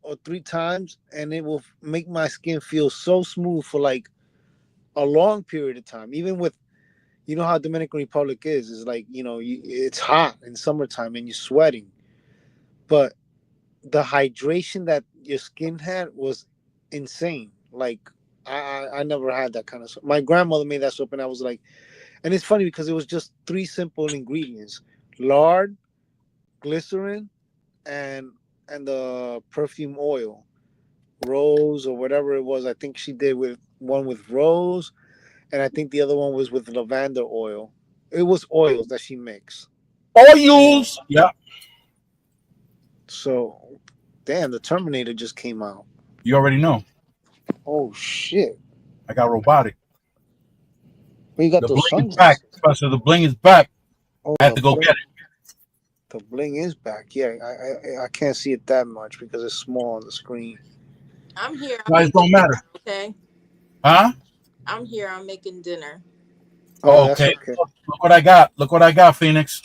or three times, and it will make my skin feel so smooth for like a long period of time. Even with how Dominican Republic is like it's hot in summertime and you're sweating, but the hydration that your skin had was insane. Like I never had that kind of soap. My grandmother made that soap, and I was like, and it's funny because it was just three simple ingredients: lard, glycerin, and the perfume oil, rose or whatever it was. I think she did with one with rose, and I think the other one was with lavender oil. It was oils that she mixed. And Oils. Yeah. so, damn, the Terminator just came out. You already know. Oh shit! I got robotic. We got The those bling is back. sunglasses. Professor, the bling is back. Oh, I had to go get it. the bling is back. Yeah, I can't see it that much because it's small on the screen. I'm here. I'm Guys, don't making matter. dinner, okay? Huh? I'm here. I'm making dinner. Oh, that's Okay. okay. Look what I got. Look what I got, Phoenix.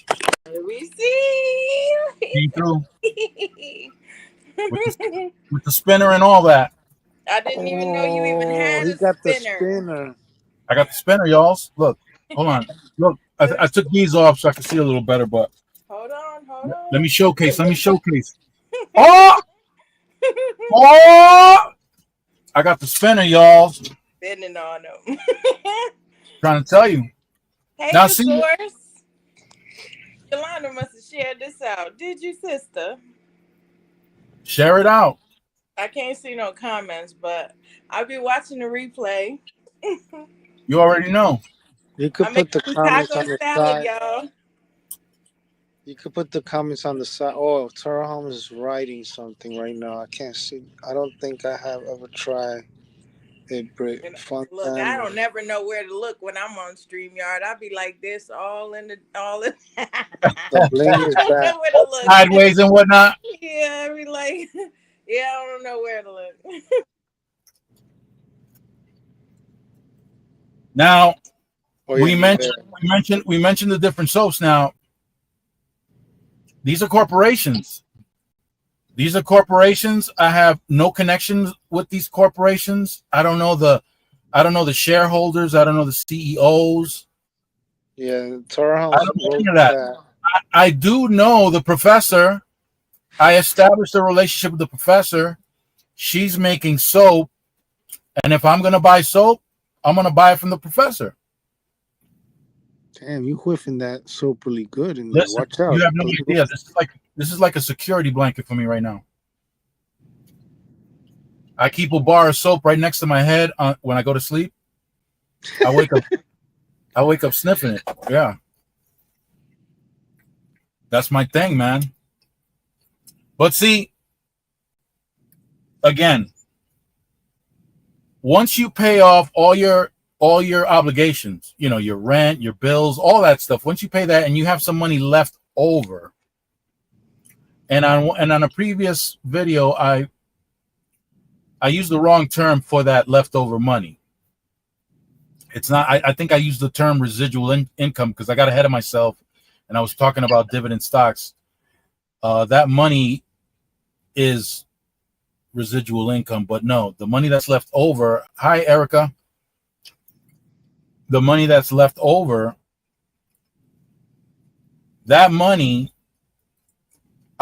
Let me see. Came through with the spinner and all that. I didn't even know you even Oh, had he a got the spinner. spinner. I got the spinner, y'all. Look, hold on. Look, I took these off so I can see a little better, but Hold on. let me showcase. Let me showcase. Oh! Oh! I got the spinner, y'all. Spinning on them. Trying to tell you. Hey, Now, the see, source. Yolanda must have shared this out. Did you, sister? share it out. I can't see no comments, but I'll be watching the replay. You already know. You could I'm put making the some comments taco on the salad, side. y'all. You could put the comments on the side. Oh, Tara Holmes is writing something right now. I can't see. I don't think I have ever tried it, Brit. And Fun look, I family. don't never know where to look when I'm on StreamYard. I'll be like this, all in. The bling I is don't back. know where to look. Sideways and whatnot. Yeah, I be like, yeah, I don't know where to look. Now, Oh yeah, we you mentioned there. we mentioned the different soaps. Now, these are corporations. These are corporations. I have no connections with these corporations. I don't know the shareholders. I don't know the CEOs. Yeah, Tara I Holmes don't know wrote any of that. that. I do know the professor. I established a relationship with the professor. She's making soap, and if I'm gonna buy soap, I'm gonna buy it from the professor. Damn, you whiffing that soap really good in there. Listen, Watch out. you have no idea. This is like a security blanket for me right now. I keep a bar of soap right next to my head when I go to sleep. I wake up. I wake up sniffing it. Yeah, that's my thing, man. But see, again, once you pay off all your obligations, you know, your rent, your bills, all that stuff. Once you pay that, and you have some money left over, and on a previous video, I used the wrong term for that leftover money. It's not. I think I used the term residual income because I got ahead of myself, and I was talking about dividend stocks. That money is residual income, but no, the money that's left over. Hi, Erica. The money that's left over, that money,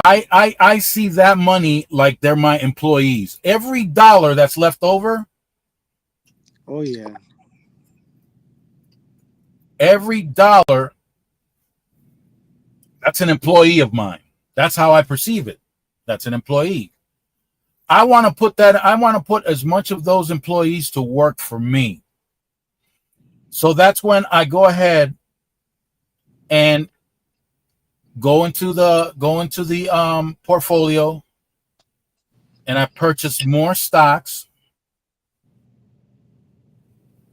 I see that money like they're my employees. Every dollar that's left over, Oh yeah. every dollar, that's an employee of mine. That's how I perceive it. That's an employee. I want to put as much of those employees to work for me. So that's when I go ahead and go into the portfolio, and I purchase more stocks.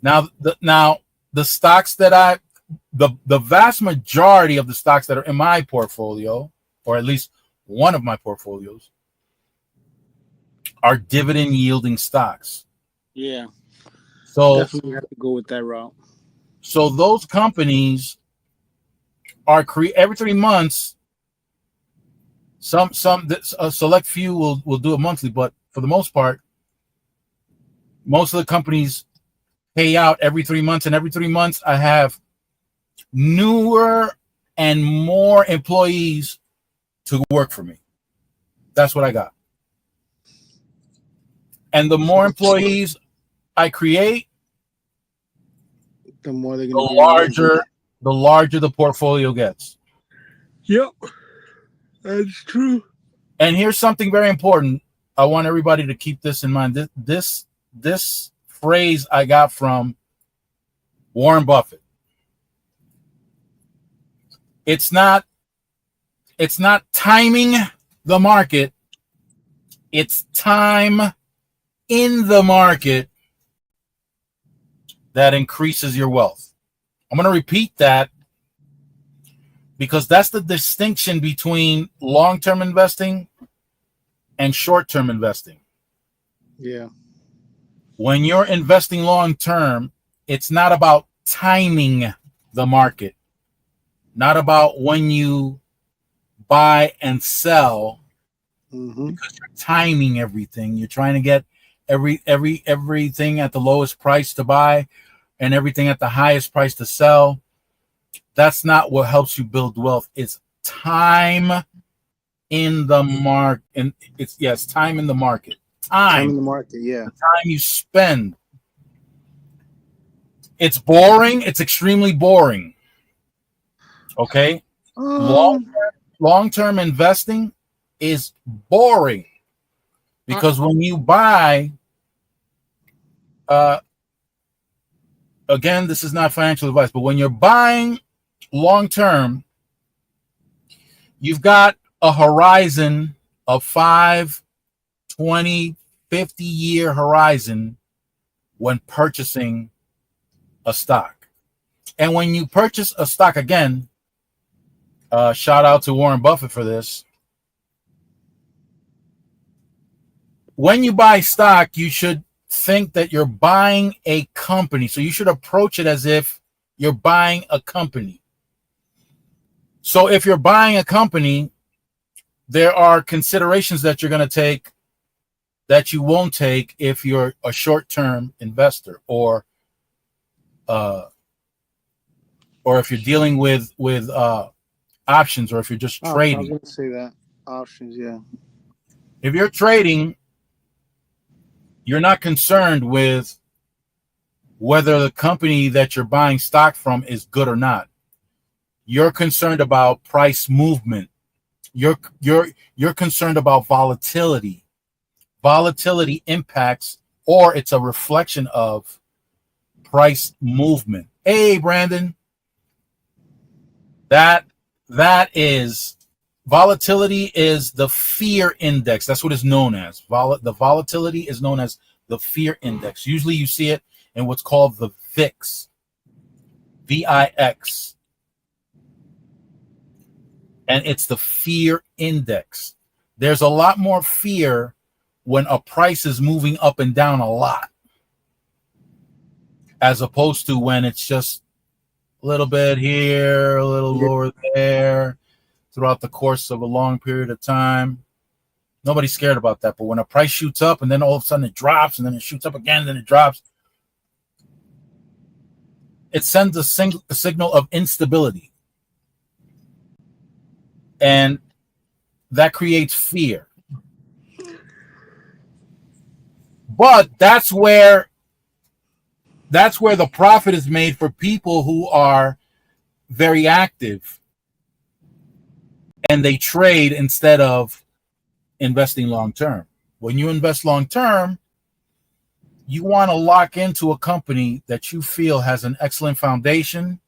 Now the stocks that the vast majority of the stocks that are in my portfolio, or at least one of my portfolios, are dividend yielding stocks. Yeah. So Definitely have to go with that route. So those companies are every 3 months. A select few will do it monthly, but for the most part, most of the companies pay out every 3 months, and every 3 months I have newer and more employees to work for me. That's what I got. And the more employees I create, The more they're the gonna be larger the portfolio gets. Yep. That's true. And here's something very important. I want everybody to keep this in mind. This phrase I got from Warren Buffett. It's not timing the market. It's time in the market that increases your wealth. I'm going to repeat that. because that's the distinction between long-term investing and short-term investing. Yeah. When you're investing long-term, it's not about timing the market, not about when you buy and sell, because you're timing everything. You're trying to get everything at the lowest price to buy and everything at the highest price to sell. That's not what helps you build wealth. It's time in the market. And it's time in the market. Time in the market, yeah. The time you spend. It's boring. It's extremely boring. Okay? Long-term investing is boring, because when you buy, again, this is not financial advice, but when you're buying long-term, you've got a horizon of 5, 20, 50-year horizon when purchasing a stock. And when you purchase a stock, again, shout out to Warren Buffett for this. When you buy stock, you should think that you're buying a company. So you should approach it as if you're buying a company. So if you're buying a company, there are considerations that you're going to take that you won't take if you're a short-term investor, or if you're dealing with options, or if you're just trading. I was going to say that. Options, yeah. If you're trading, you're not concerned with whether the company that you're buying stock from is good or not. You're concerned about price movement. You're concerned about volatility. Volatility impacts, or it's a reflection of, price movement. Hey, Brandon. That is, volatility is the fear index. That's what it's known as. The volatility is known as the fear index. Usually you see it in what's called the VIX. VIX. And it's the fear index. There's a lot more fear when a price is moving up and down a lot, as opposed to when it's just a little bit here, a little lower there, throughout the course of a long period of time. Nobody's scared about that. But when a price shoots up and then all of a sudden it drops, and then it shoots up again, and then it drops, it sends a signal of instability. And that creates fear. But that's where the profit is made for people who are very active and they trade instead of investing long term. When you invest long term, you want to lock into a company that you feel has an excellent foundation,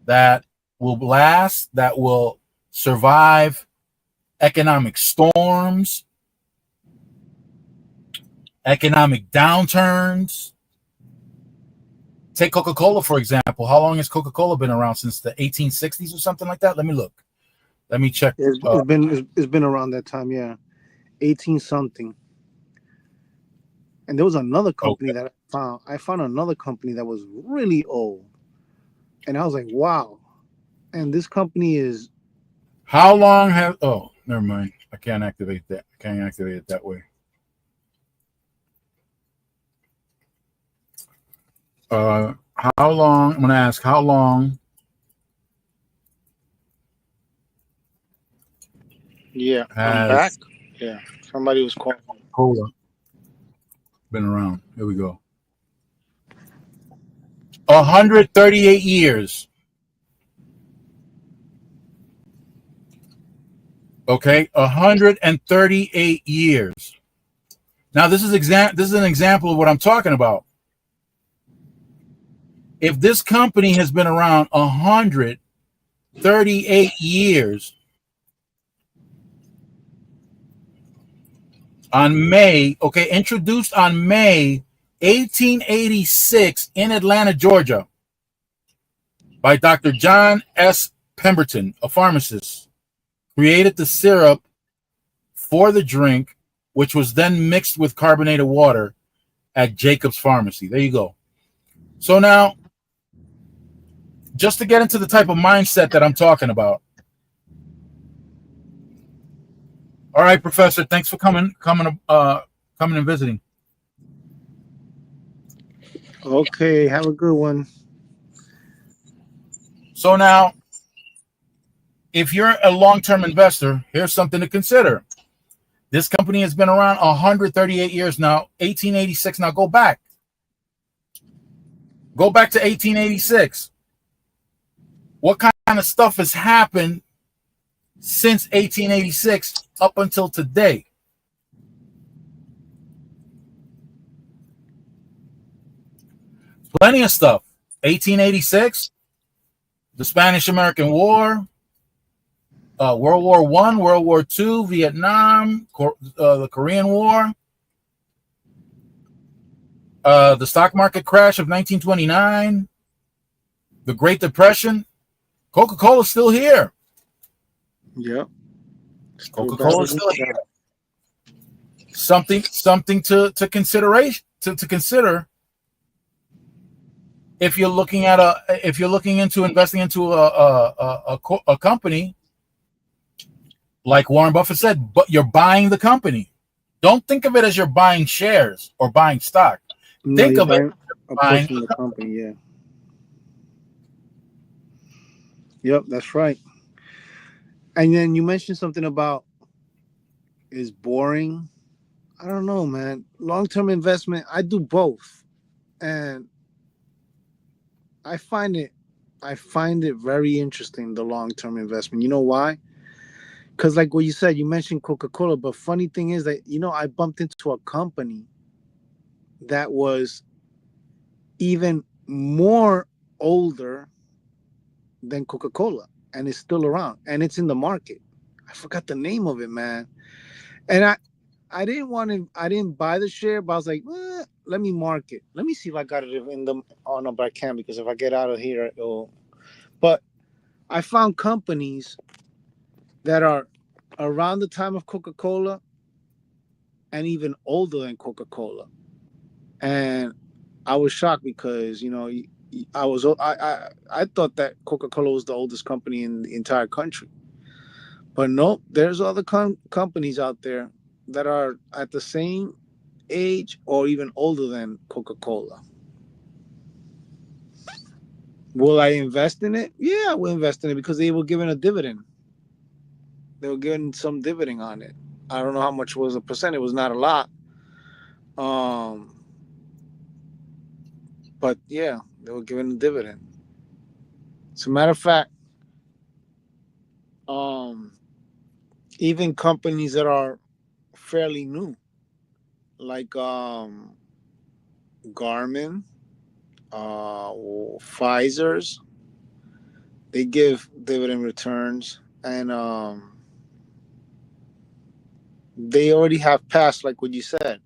that will last, that will survive economic storms, economic downturns. Take Coca-Cola, for example. How long has Coca-Cola been around? Since the 1860s or something like that? Let me look. Let me check. It's been around that time, yeah. 18 something. And there was another company that I found another company that was really old. And I was like, wow. And this company is... How long have... Oh, never mind. I can't activate that. I can't activate it that way. How long? I'm going to ask how long. Yeah, I'm back. Yeah, somebody was calling. Cola been around. Here we go. 138 years. Okay, 138 years. Now this is an example of what I'm talking about. If this company has been around 138 years, introduced on May 1886 in Atlanta, Georgia, by Dr. John S. Pemberton, a pharmacist, created the syrup for the drink, which was then mixed with carbonated water at Jacob's Pharmacy. There you go. So now, just to get into the type of mindset that I'm talking about. All right, Professor, thanks for coming and visiting. Okay, have a good one. So now, if you're a long-term investor, here's something to consider. This company has been around 138 years now, 1886. Now go back. Go back to 1886. What kind of stuff has happened since 1886 up until today? Plenty of stuff. 1886, the Spanish-American War, World War I, World War II, Vietnam, the Korean War, the stock market crash of 1929, the Great Depression. Coca-Cola's still here. Yep. Coca-Cola's still here. Something to consider if you're looking into investing into a company. Like Warren Buffett said, but you're buying the company. Don't think of it as you're buying shares or buying stock. No, Think of it a buying portion of the company. Yeah. Yep, that's right. And then you mentioned something about is boring. I don't know, man. Long-term investment, I do both, and I find it very interesting, the long-term investment. You know why? Because like what you said, you mentioned Coca-Cola, but funny thing is that, I bumped into a company that was even more older than Coca-Cola, and it's still around, and it's in the market. I forgot the name of it, man. And I didn't buy the share, but I was like, let me mark it. Let me see if I got it no, but I can, because if I get out of here, but I found companies that are around the time of Coca-Cola and even older than Coca-Cola. And I was shocked because, I thought that Coca-Cola was the oldest company in the entire country. But no, there's other companies out there that are at the same age or even older than Coca-Cola. Will I invest in it? Yeah, I will invest in it because they were given a dividend. They were getting some dividend on it. I don't know how much was the percent. It was not a lot. But yeah, they were given a dividend. As a matter of fact, even companies that are fairly new, like Garmin, Pfizer's, they give dividend returns, and they already have passed, like what you said,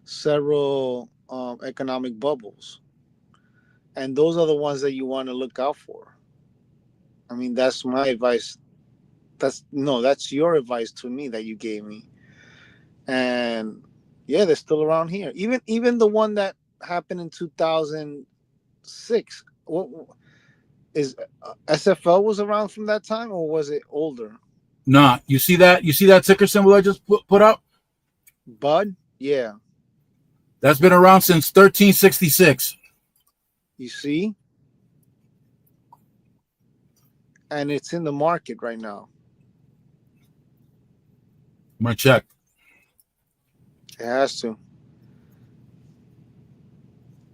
several economic bubbles, and those are the ones that you want to look out for. I mean, that's my advice. That's your advice to me that you gave me. And yeah, they're still around here. Even the one that happened in 2006. What is SFL was around from that time, or was it older? Nah, you see that ticker symbol I just put up? Bud? Yeah. That's been around since 1366. You see? And it's in the market right now. I'm gonna check. It has to.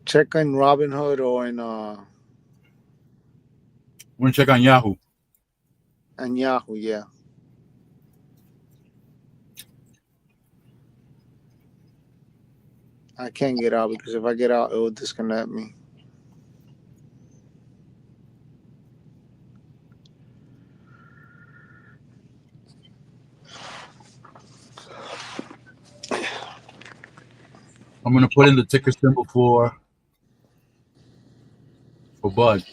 Check on Robinhood or in We're gonna check on Yahoo. and Yahoo, yeah. I can't get out because if I get out, it will disconnect me. I'm gonna put in the ticker symbol for Bud.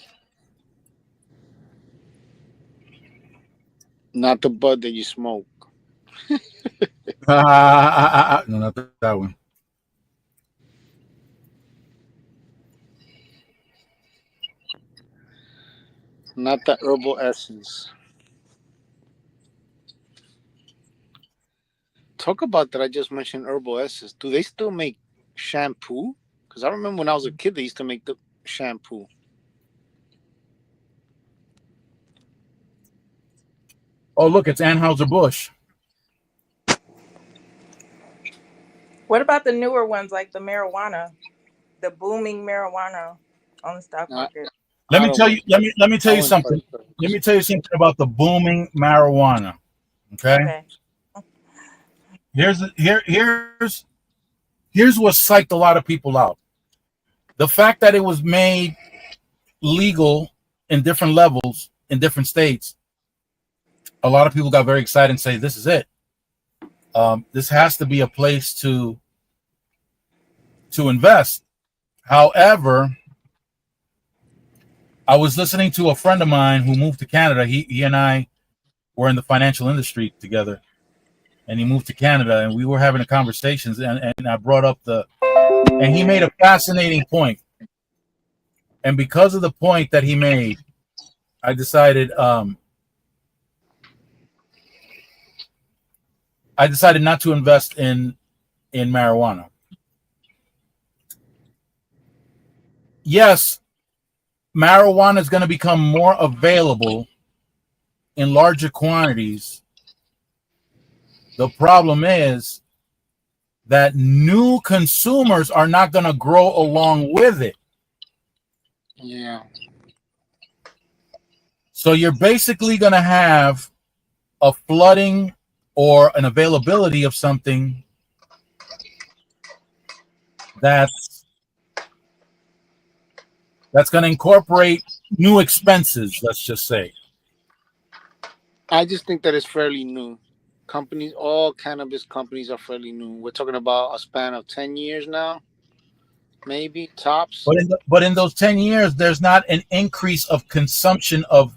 Not the bud that you smoke. No, not that one. Not the herbal essence. Talk about that. I just mentioned herbal essence. Do they still make shampoo? Because I remember when I was a kid, they used to make the shampoo. Oh, look, it's Anheuser-Busch. What about the newer ones like the marijuana, the booming marijuana on the stock Not, market? Let I me don't tell you. want. Let me tell I you wouldn't something. touch those. Let me tell you something about the booming marijuana. Okay. Okay. Here's what psyched a lot of people out. The fact that it was made legal in different levels in different states. A lot of people got very excited and say, "This is it. This has to be a place to invest." However, I was listening to a friend of mine who moved to Canada. He and I were in the financial industry together, and he moved to Canada, and we were having a conversations, and I brought up and he made a fascinating point. And because of the point that he made, I decided not to invest in marijuana. Yes, marijuana is going to become more available in larger quantities. The problem is that new consumers are not going to grow along with it. Yeah. So you're basically going to have a flooding or an availability of something that's going to incorporate new expenses, let's just say. I just think that it's fairly new. Companies, all cannabis companies are fairly new. We're talking about a span of 10 years now, maybe tops. But in those 10 years, there's not an increase of consumption of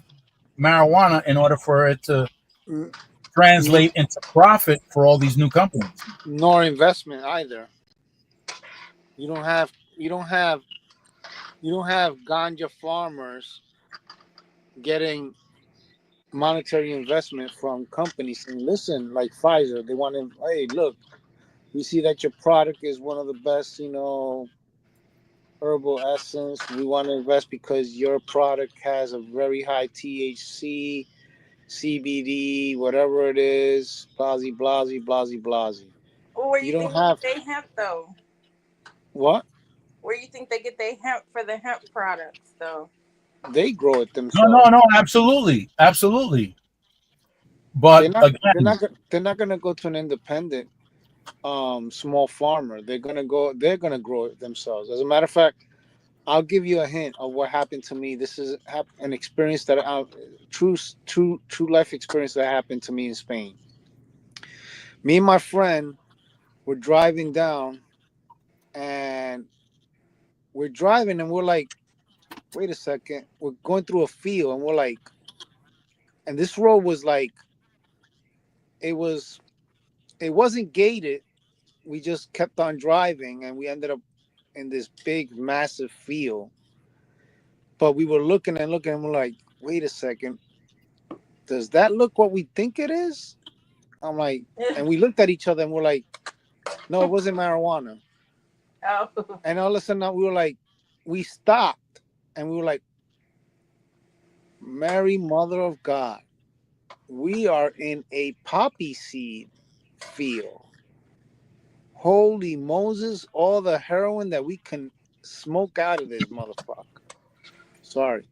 marijuana in order for it to N- translate into profit for all these new companies. Nor investment either. You don't have ganja farmers getting monetary investment from companies saying, listen, like Pfizer, they want to, hey, look, we see that your product is one of the best, herbal essence. We want to invest because your product has a very high THC, CBD, whatever it is, blasey, blasey, blasey, blasey. Where You you don't think they have get their hemp though? what? Where you think they get their hemp for the hemp products though? They grow it No, themselves. no, absolutely, absolutely. But again, They're not gonna go to an independent small farmer. They're gonna grow it themselves. As a matter of fact, I'll give you a hint of what happened to me. This is an experience that true life experience that happened to me in Spain. Me and my friend were driving down, and we're like, wait a second, we're going through a field, and we're like, and this road was like, it was it wasn't gated. We just kept on driving, and we ended up in this big massive field. But we were looking and looking, and we're like, wait a second, does that look what we think it is? I'm like, and we looked at each other and we're like, no, it wasn't marijuana. Oh. And all of a sudden we were like, we stopped and we were like, Mary, Mother of God, we are in a poppy seed field. Holy Moses, all the heroin that we can smoke out of this motherfucker. Sorry.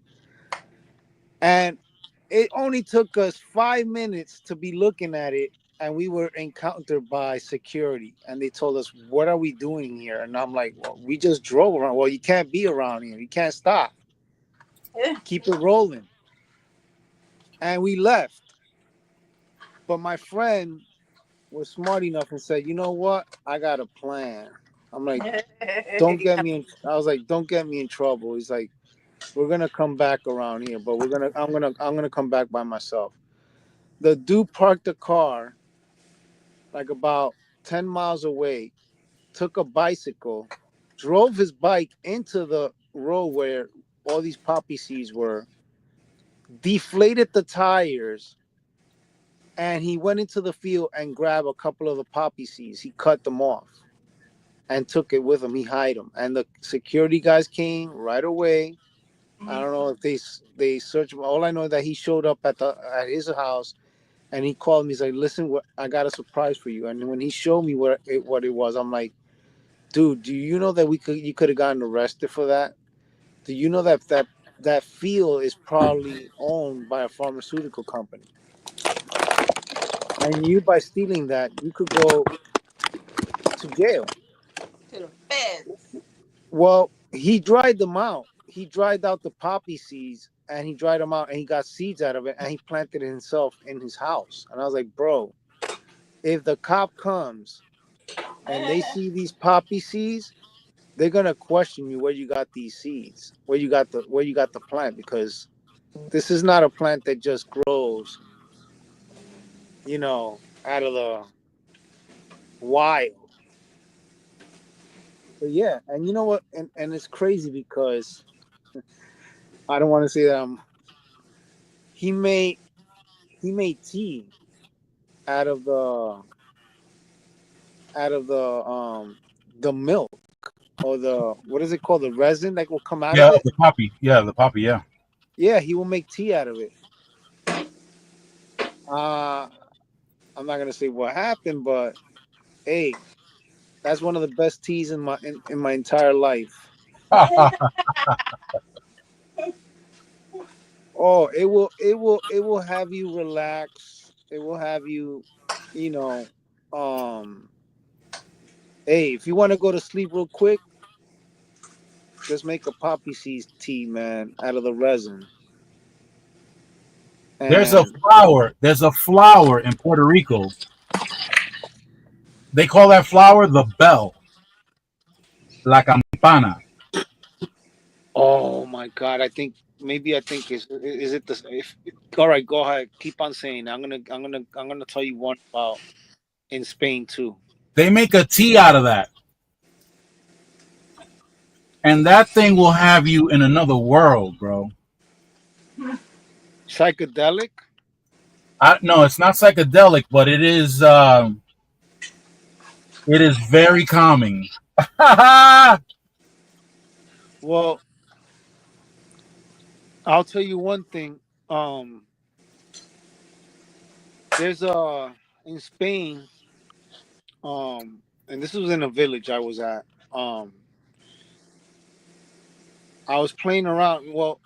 And it only took us 5 minutes to be looking at it, and we were encountered by security, and they told us, what are we doing here? And I'm like, well, we just drove around. Well, you can't be around here, you can't stop, keep it rolling. And we left. But my friend was smart enough and said, you know what, I got a plan. I'm like, don't get me in I was like, don't get me in trouble. He's like, we're gonna come back around here, but I'm gonna come back by myself. The dude parked the car like about 10 miles away, took a bicycle, drove his bike into the road where all these poppy seeds were, deflated the tires, and he went into the field and grabbed a couple of the poppy seeds. He cut them off and took it with him. He hid them, and the security guys came right away. I don't know if they searched him. All I know is that he showed up at his house, and he called me. He's like, "Listen, I got a surprise for you." And when he showed me what it was, I'm like, "Dude, do you know that you could have gotten arrested for that? Do you know that field is probably owned by a pharmaceutical company, and you by stealing that, you could go to jail." To the feds. Well, he dried them out. He dried out the poppy seeds, and he dried them out, and he got seeds out of it, and he planted it himself in his house. And I was like, bro, if the cop comes and they see these poppy seeds, they're gonna question you where you got these seeds, where you got the plant, because this is not a plant that just grows, out of the wild. But yeah, and you know what? And it's crazy because I don't want to say that he made tea out of the milk, or the, what is it called, the resin that will come out Yeah, of it. the poppy. Yeah, the poppy. Yeah. Yeah, he will make tea out of it. I'm not gonna say what happened, but hey, that's one of the best teas in my entire life. Oh, it will have you relax. It will have you, you know, um. Hey, if you want to go to sleep real quick, just make a poppy seed tea, man, out of the resin. There's a And flower. There's a flower in Puerto Rico. They call that flower the bell, la campana. oh my God, I think is it this? If, all right, go ahead, keep on saying. I'm gonna tell you one about in Spain too. They make a tea out of that, and that thing will have you in another world, bro. Psychedelic. No, it's not psychedelic, but it is. It is very calming. Well, I'll tell you one thing. Um, there's in Spain. And this was in a village I was at. Um, I was playing around. Well,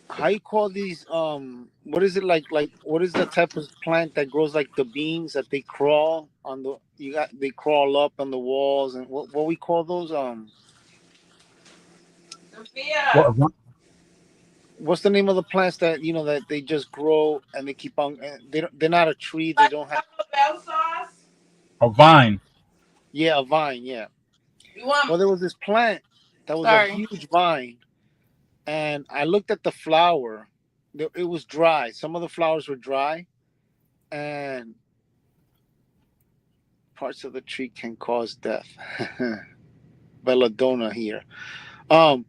how you call these? What is it like? What is the type of plant that grows like the beans that they crawl on the? They crawl up on the walls, and what we call those? Sophia. What's the name of the plants that that they just grow and they keep on? They're not a tree. They Like don't have. Taco Bell sauce. A vine. Yeah, a vine. Yeah. You want? Well, there was this plant that was a Sorry. huge vine, and I looked at the flower. It was dry. Some of the flowers were dry, and parts of the tree can cause death. Belladonna here. Um,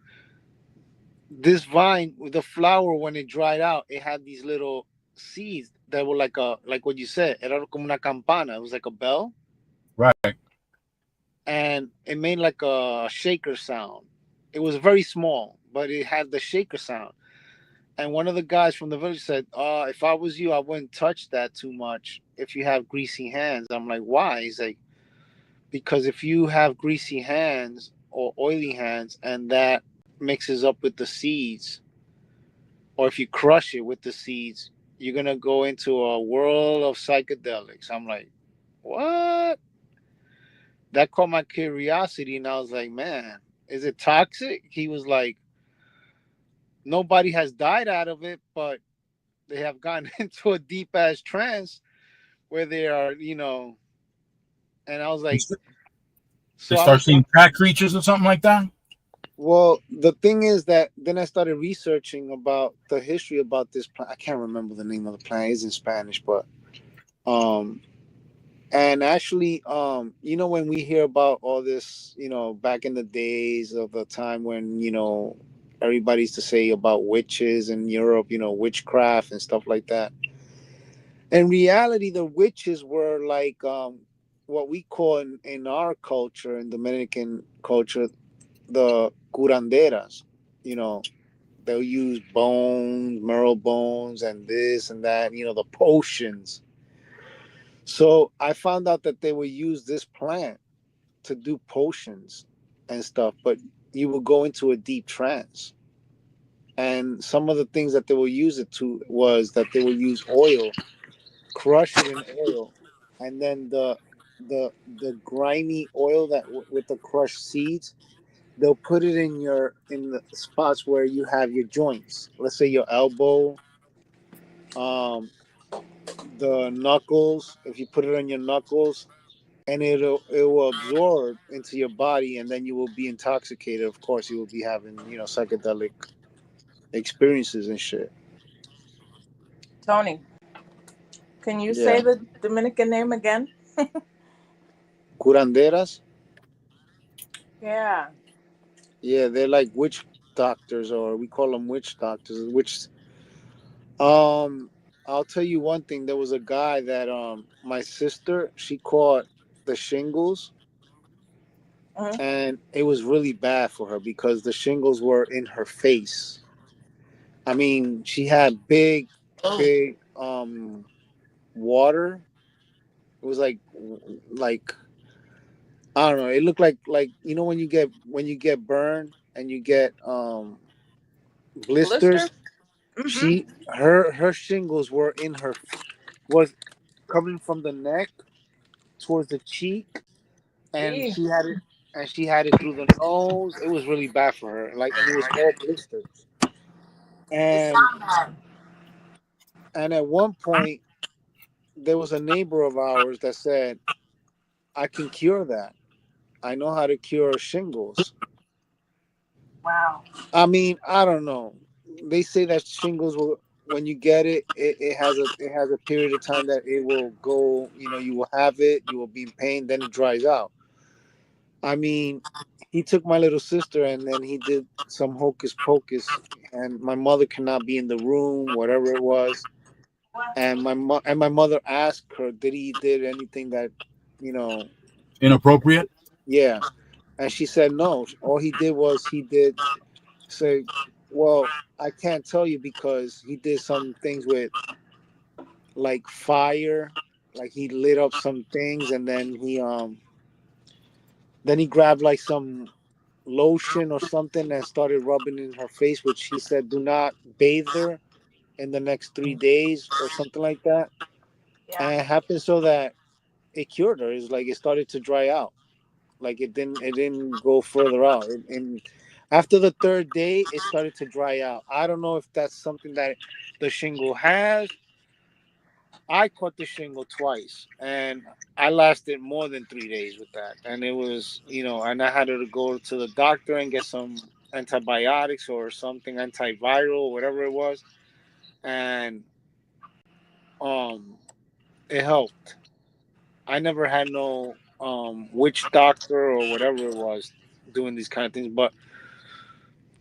this vine, the flower, when it dried out, it had these little seeds that were like what you said. Era como una campana. It was like a bell, Right. and it made like a shaker sound. It was very small, but it had the shaker sound. And one of the guys from the village said, if I was you, I wouldn't touch that too much if you have greasy hands. I'm like, why? He's like, because if you have greasy hands or oily hands and that mixes up with the seeds, or if you crush it with the seeds, you're going to go into a world of psychedelics. I'm like, what? That caught my curiosity. And I was like, man, is it toxic? He was like, nobody has died out of it, but they have gotten into a deep ass trance where they are, and I was like, They so I start was, seeing cat creatures or something like that. Well, the thing is that then I started researching about the history about this plant. I can't remember the name of the plant. It's in Spanish, but um, and actually, when we hear about all this, back in the days of the time when everybody used to say about witches in Europe, witchcraft and stuff like that. In reality, the witches were like what we call in our culture, in Dominican culture, the curanderas. You know, they'll use bones, marrow bones, and this and that. The potions. So I found out that they would use this plant to do potions and stuff, but you will go into a deep trance. And some of the things that they will use it to was that they will use oil, crush it in oil, and then the grimy oil with the crushed seeds, they'll put it in the spots where you have your joints. Let's say your elbow, um, the knuckles. If you put it on your knuckles, and it will absorb into your body, and then you will be intoxicated. Of course, you will be having psychedelic experiences and shit. Tony, can you say Yeah, the Dominican name again? curanderas. Yeah. Yeah, they're like witch doctors, or we call them witch doctors. Which um, I'll tell you one thing. There was a guy that my sister, she caught the shingles, Mhm. and it was really bad for her because the shingles were in her face. I mean, she had Oh, big water. It was like I don't know. It looked like when you get burned and you get blister. blisters. Mm-hmm. Her shingles were was coming from the neck towards the cheek, and Gee. she had it through the nose. It was really bad for her. And it was all blisters. It And sound bad. at one point there was a neighbor of ours that said, "I can cure that. I know how to cure shingles." Wow. I mean, I don't know. They say that shingles will, when you get it has a period of time that it will go. You will have it. You will be in pain. Then it dries out. I mean, he took my little sister and then he did some hocus pocus, and my mother cannot be in the room, whatever it was. And my mother asked her, did he did anything that, you know, Inappropriate. yeah. And she said no. All he did was he did say, well, I can't tell you because he did some things with like fire, like he lit up some things, and then he grabbed like some lotion or something and started rubbing in her face, which he said do not bathe her in the next 3 days or something like that. Yeah. And it happened so that it cured her. It's like it started to dry out. Like it didn't go further out. And after the third day, it started to dry out. I don't know if that's something that the shingle has. I caught the shingle twice, and I lasted more than 3 days with that. And it was, and I had to go to the doctor and get some antibiotics or something, antiviral, whatever it was, and um, it helped. I never had no witch doctor or whatever it was doing these kind of things, but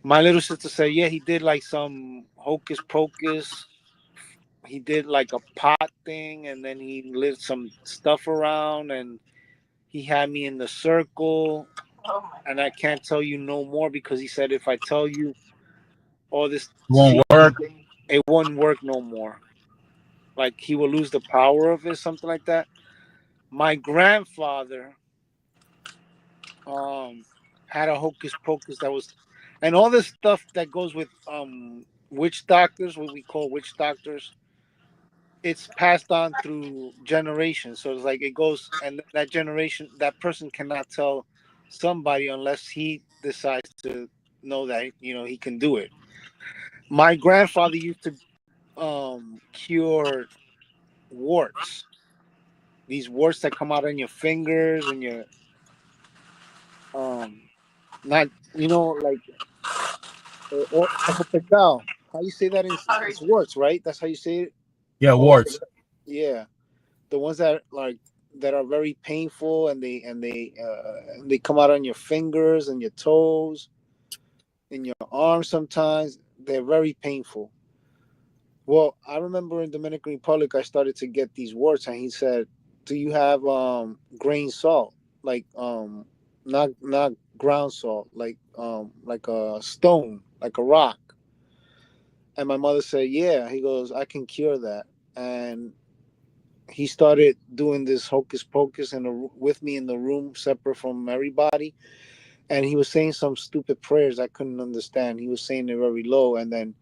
my little sister said, yeah, he did like some hocus pocus. He did like a pot thing, and then he lit some stuff around, and he had me in the circle. Oh my And I God. can't tell you no more because he said if I tell you all this Won't secret work. thing, it won't work no more. Like he will lose the power of it, something like that. My grandfather um had a hocus pocus that was, and all this stuff that goes with witch doctors, what we call witch doctors, it's passed on through generations. So it's like it goes, and that generation, that person cannot tell somebody unless he decides to know that he can do it. My grandfather used to cure warts. These warts that come out on your fingers and your um Not, like ojo pecado. How you say that in Sorry. it's warts, right? That's how you say it. Yeah, Ojo warts. pecado. Yeah, the ones that that are very painful, and they come out on your fingers and your toes, in your arms. Sometimes they're very painful. Well, I remember in Dominican Republic, I started to get these warts, and he said, "Do you have grain salt, like not ground salt, like a stone, like a rock?" And my mother said, "Yeah." He goes, "I can cure that." And he started doing this hocus pocus with me in the room, separate from everybody. And he was saying some stupid prayers I couldn't understand. He was saying it very low, and then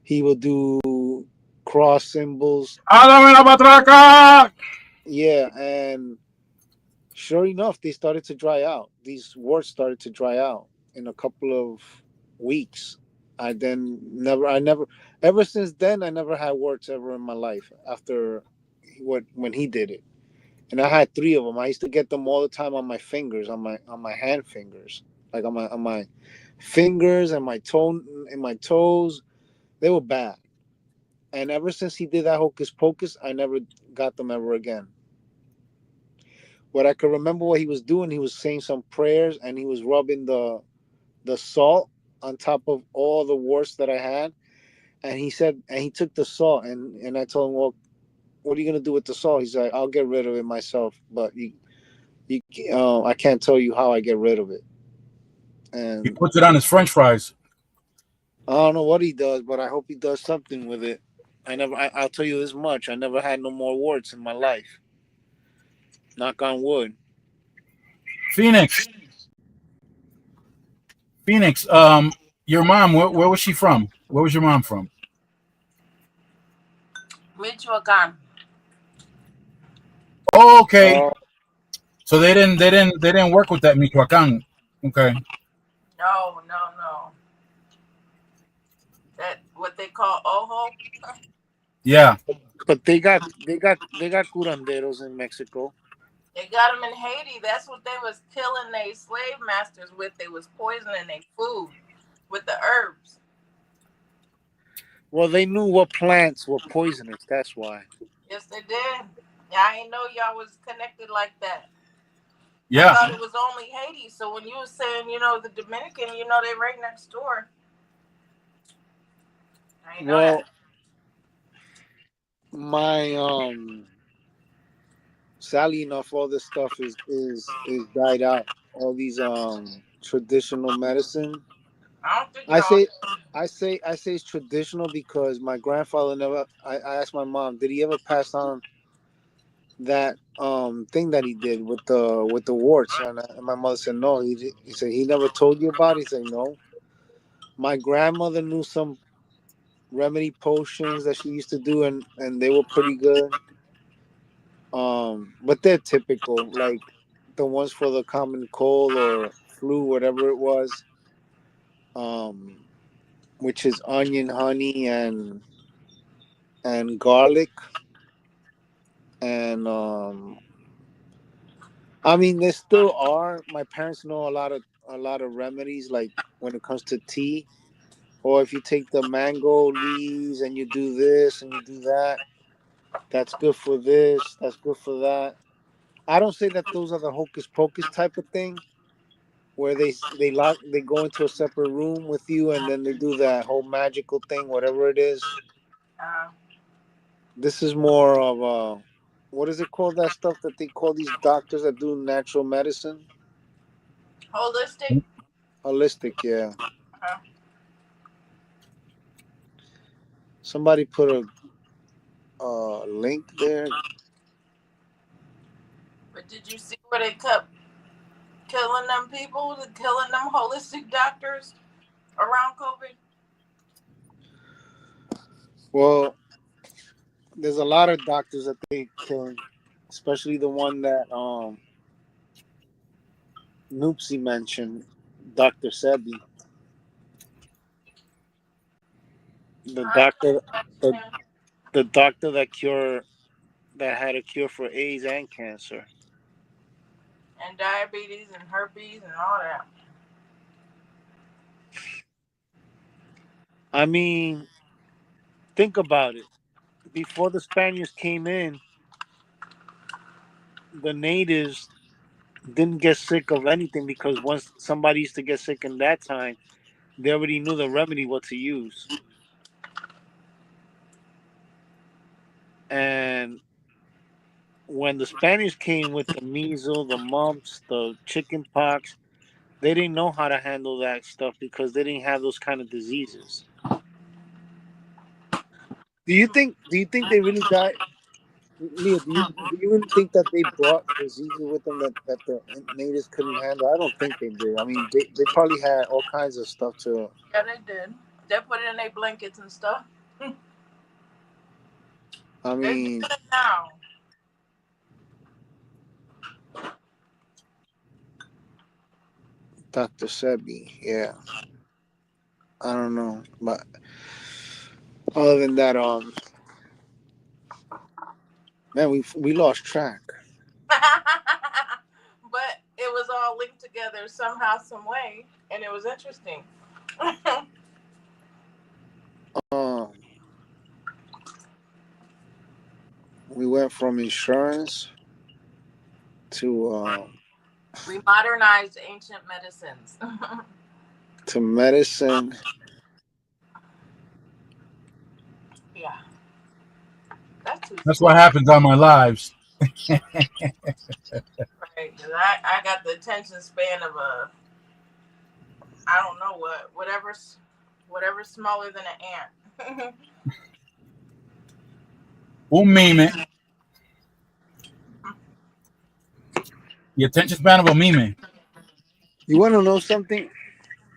he would do cross symbols. ¡Háblame la patraca! Yeah, and sure enough, they started to dry out. These warts started to dry out in a couple of weeks. I never, ever since then, I never had warts ever in my life after when he did it. And I had three of them. I used to get them all the time on my fingers, on my hand fingers, like on my fingers and my toe and my toes. They were bad. And ever since he did that hocus pocus, I never got them ever again. What I could remember what he was doing, he was saying some prayers, and he was rubbing the salt on top of all the warts that I had. And he said, and he took the salt, and I told him, "Well, what are you gonna do with the salt?" He's like, "I'll get rid of it myself, but you I can't tell you how I get rid of it." He And puts it on his French fries. I don't know what he does, but I hope he does something with it. I'll tell you this much: I never had no more warts in my life. Knock on wood. Phoenix, Phoenix. Your mom. Where was she from? Where was your mom from? Michoacan. Oh, okay. Uh, So they didn't work with that Michoacan. Okay. No, no, no. That what they call ojo. Yeah. but they got curanderos in Mexico. They got them in Haiti. That's what they was killing their slave masters with. They was poisoning their food with the herbs. Well, they knew what plants were poisonous. That's why. Yes, they did. Yeah, I ain't know y'all was connected like that. I Yeah. thought it was only Haiti. So when you was saying, the Dominican, they right next door. I ain't know that. Well, my sadly enough, all this stuff is died out. All these traditional medicine. I don't think it I all. say, I say it's traditional because my grandfather never. I asked my mom, did he ever pass on that thing that he did with the warts? And my mother said no. He said he never told you about it. He said no. My grandmother knew some remedy potions that she used to do, and they were pretty good. But they're typical, like the ones for the common cold or flu, whatever it was. Um, which is onion, honey, and garlic, and I mean, there still are. My parents know a lot of remedies, like when it comes to tea, or if you take the mango leaves and you do this and you do that, that's good for this, that's good for that. I don't say that those are the hocus pocus type of thing, where they go into a separate room with you and then they do that whole magical thing, whatever it is. Uh, This is more of a, what is it called? That stuff that they call these doctors that do natural medicine, Holistic. holistic. Yeah. Uh, Somebody put a link there. but did you see where they kept killing them people, killing them holistic doctors around COVID? Well, there's a lot of doctors that they killing, especially the one that Noopsy mentioned, Dr. Sebi, the I doctor, the, him the doctor that had a cure for AIDS and cancer. and diabetes and herpes and all that. I mean, think about it. Before the Spaniards came in, the natives didn't get sick of anything because once somebody used to get sick in that time, they already knew the remedy what to use. And when the Spaniards came with the measles, the mumps, the chicken pox, they didn't know how to handle that stuff because they didn't have those kind of diseases. Do you think they really died? Leah, do you really think that they brought diseases with them that the natives couldn't handle? I don't think they did. I mean, they probably had all kinds of stuff to. Yeah, they did. They put it in their blankets and stuff. I They do mean, it now. Dr. Sebi, yeah. I don't know, but other than that, man, we lost track. But it was all linked together somehow, some way, and it was interesting. We went from insurance to We modernized ancient medicines. to medicine. Yeah. That's what happens on my lives. Right, because I got the attention span of I don't know whatever's smaller than an ant. Un meme. The attention span of a meme. You want to know something?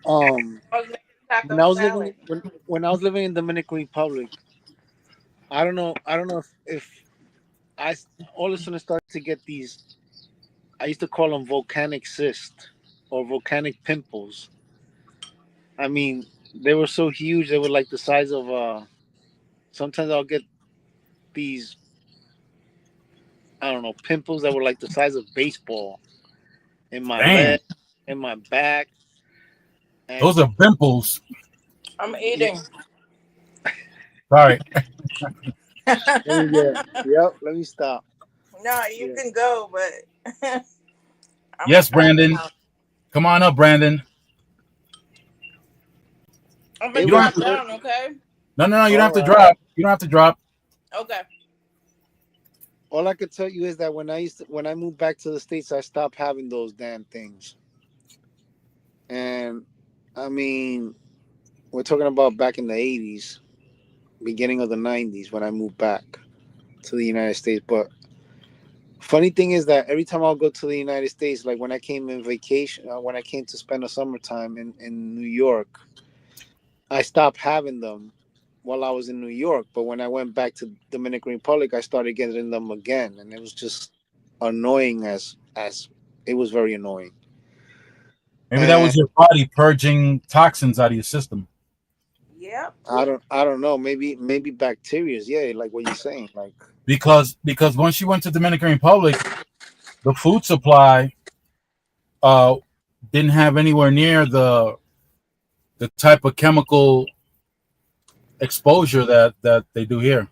I was making When I taco was salad. living when I was living in Dominican Republic, I don't know if I all of a sudden started to get these. I used to call them volcanic cysts or volcanic pimples. I mean, they were so huge; they were like the size of. Sometimes I'll get these. I don't know, pimples that were like the size of baseball in my leg, in my back. And those are pimples. I'm eating. Sorry. Yep. Let me stop. No, you can go, but yes, Brandon. Come on up, Brandon. I'm gonna drop down, okay? No. You don't have to drop. You don't have to drop. Okay. All I could tell you is that when I moved back to the States, I stopped having those damn things. And I mean, we're talking about back in the 80s, beginning of the 90s when I moved back to the United States. But funny thing is that every time I'll go to the United States, like when I came in vacation, when I came to spend the summertime in New York, I stopped having them while I was in New York. But when I went back to Dominican Republic, I started getting them again. And it was just annoying as it was very annoying. Maybe that was your body purging toxins out of your system. Yep. I don't know. Maybe bacteria. Yeah, like what you're saying. Like because once you went to Dominican Republic, the food supply didn't have anywhere near the type of chemical exposure that they do here.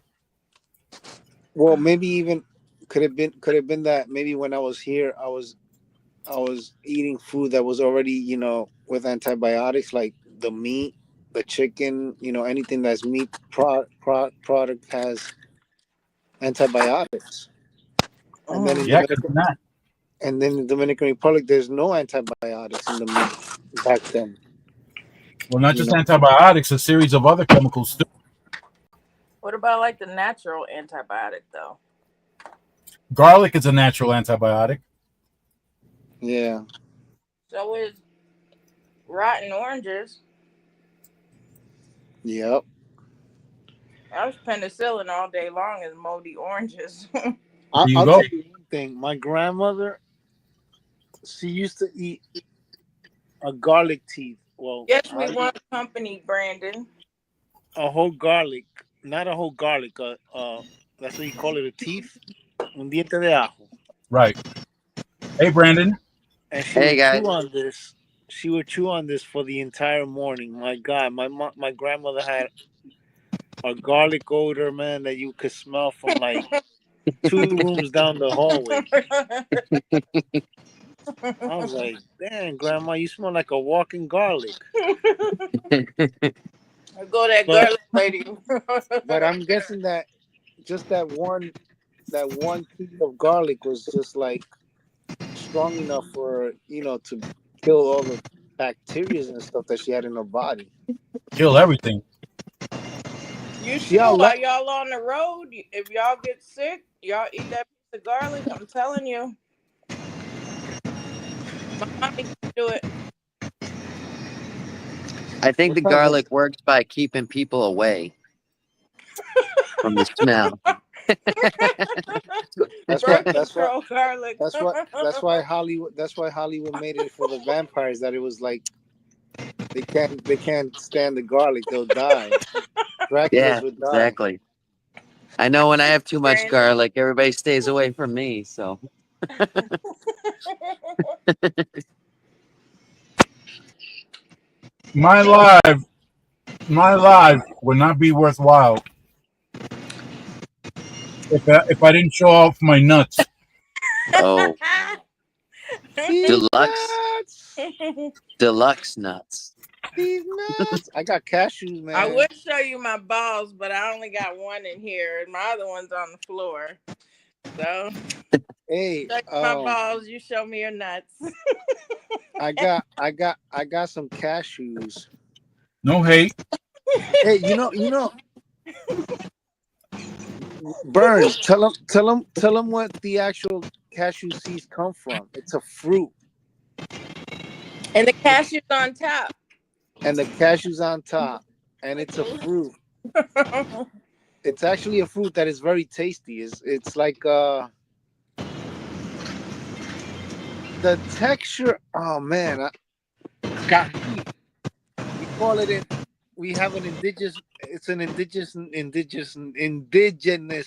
Well, maybe even could have been that maybe when I was here, I was eating food that was already, with antibiotics, like the meat, the chicken, anything that's meat product has antibiotics. And then in the Dominican Republic, there's no antibiotics in the meat back then. Well, not just antibiotics, a series of other chemicals too. What about like the natural antibiotic though? Garlic is a natural antibiotic. Yeah. So is rotten oranges. Yep. I was penicillin all day long as moldy oranges. I'll tell you one thing. My grandmother, she used to eat a garlic teeth. Well, yes, we want company, Brandon. A whole garlic, not a whole garlic. That's what you call it, a teeth. Un diente de ajo. Right. Hey, Brandon. And she would chew on this she would chew on this for the entire morning. My God, my grandmother had a garlic odor, man, that you could smell from like 2 rooms down the hallway. I was like, "Damn, grandma, you smell like a walking garlic." I go that But garlic lady. but I'm guessing that just that one piece of garlic was just like strong enough for to kill all the bacteria and stuff that she had in her body. Kill everything. You She should, outla- while y'all on the road, if y'all get sick, y'all eat that piece of garlic. I'm telling you, my mommy used to do it. I think What the kind of garlic works by keeping people away from the smell. that's why Birth control garlic. that's why Hollywood made it for the vampires, that it was like they can't stand the garlic, they'll die. Draculas Yeah, would die. exactly. I know when I have too much Brandon. garlic, everybody stays away from me. So My life would not be worthwhile if I didn't show off my nuts. oh, These deluxe nuts, deluxe nuts. these nuts. I got cashews, man. I would show you my balls, but I only got one in here, and my other one's on the floor. So, Hey, show you my balls. You show me your nuts. I got some cashews. No hate. Hey, Burns, tell them what the actual cashew seeds come from. It's a fruit, And the cashew's on top. and the cashew's on top, and it's a fruit. It's actually a fruit that is very tasty. It's like the texture. Oh man, cají. We call it in. We have an indigenous. It's an indigenous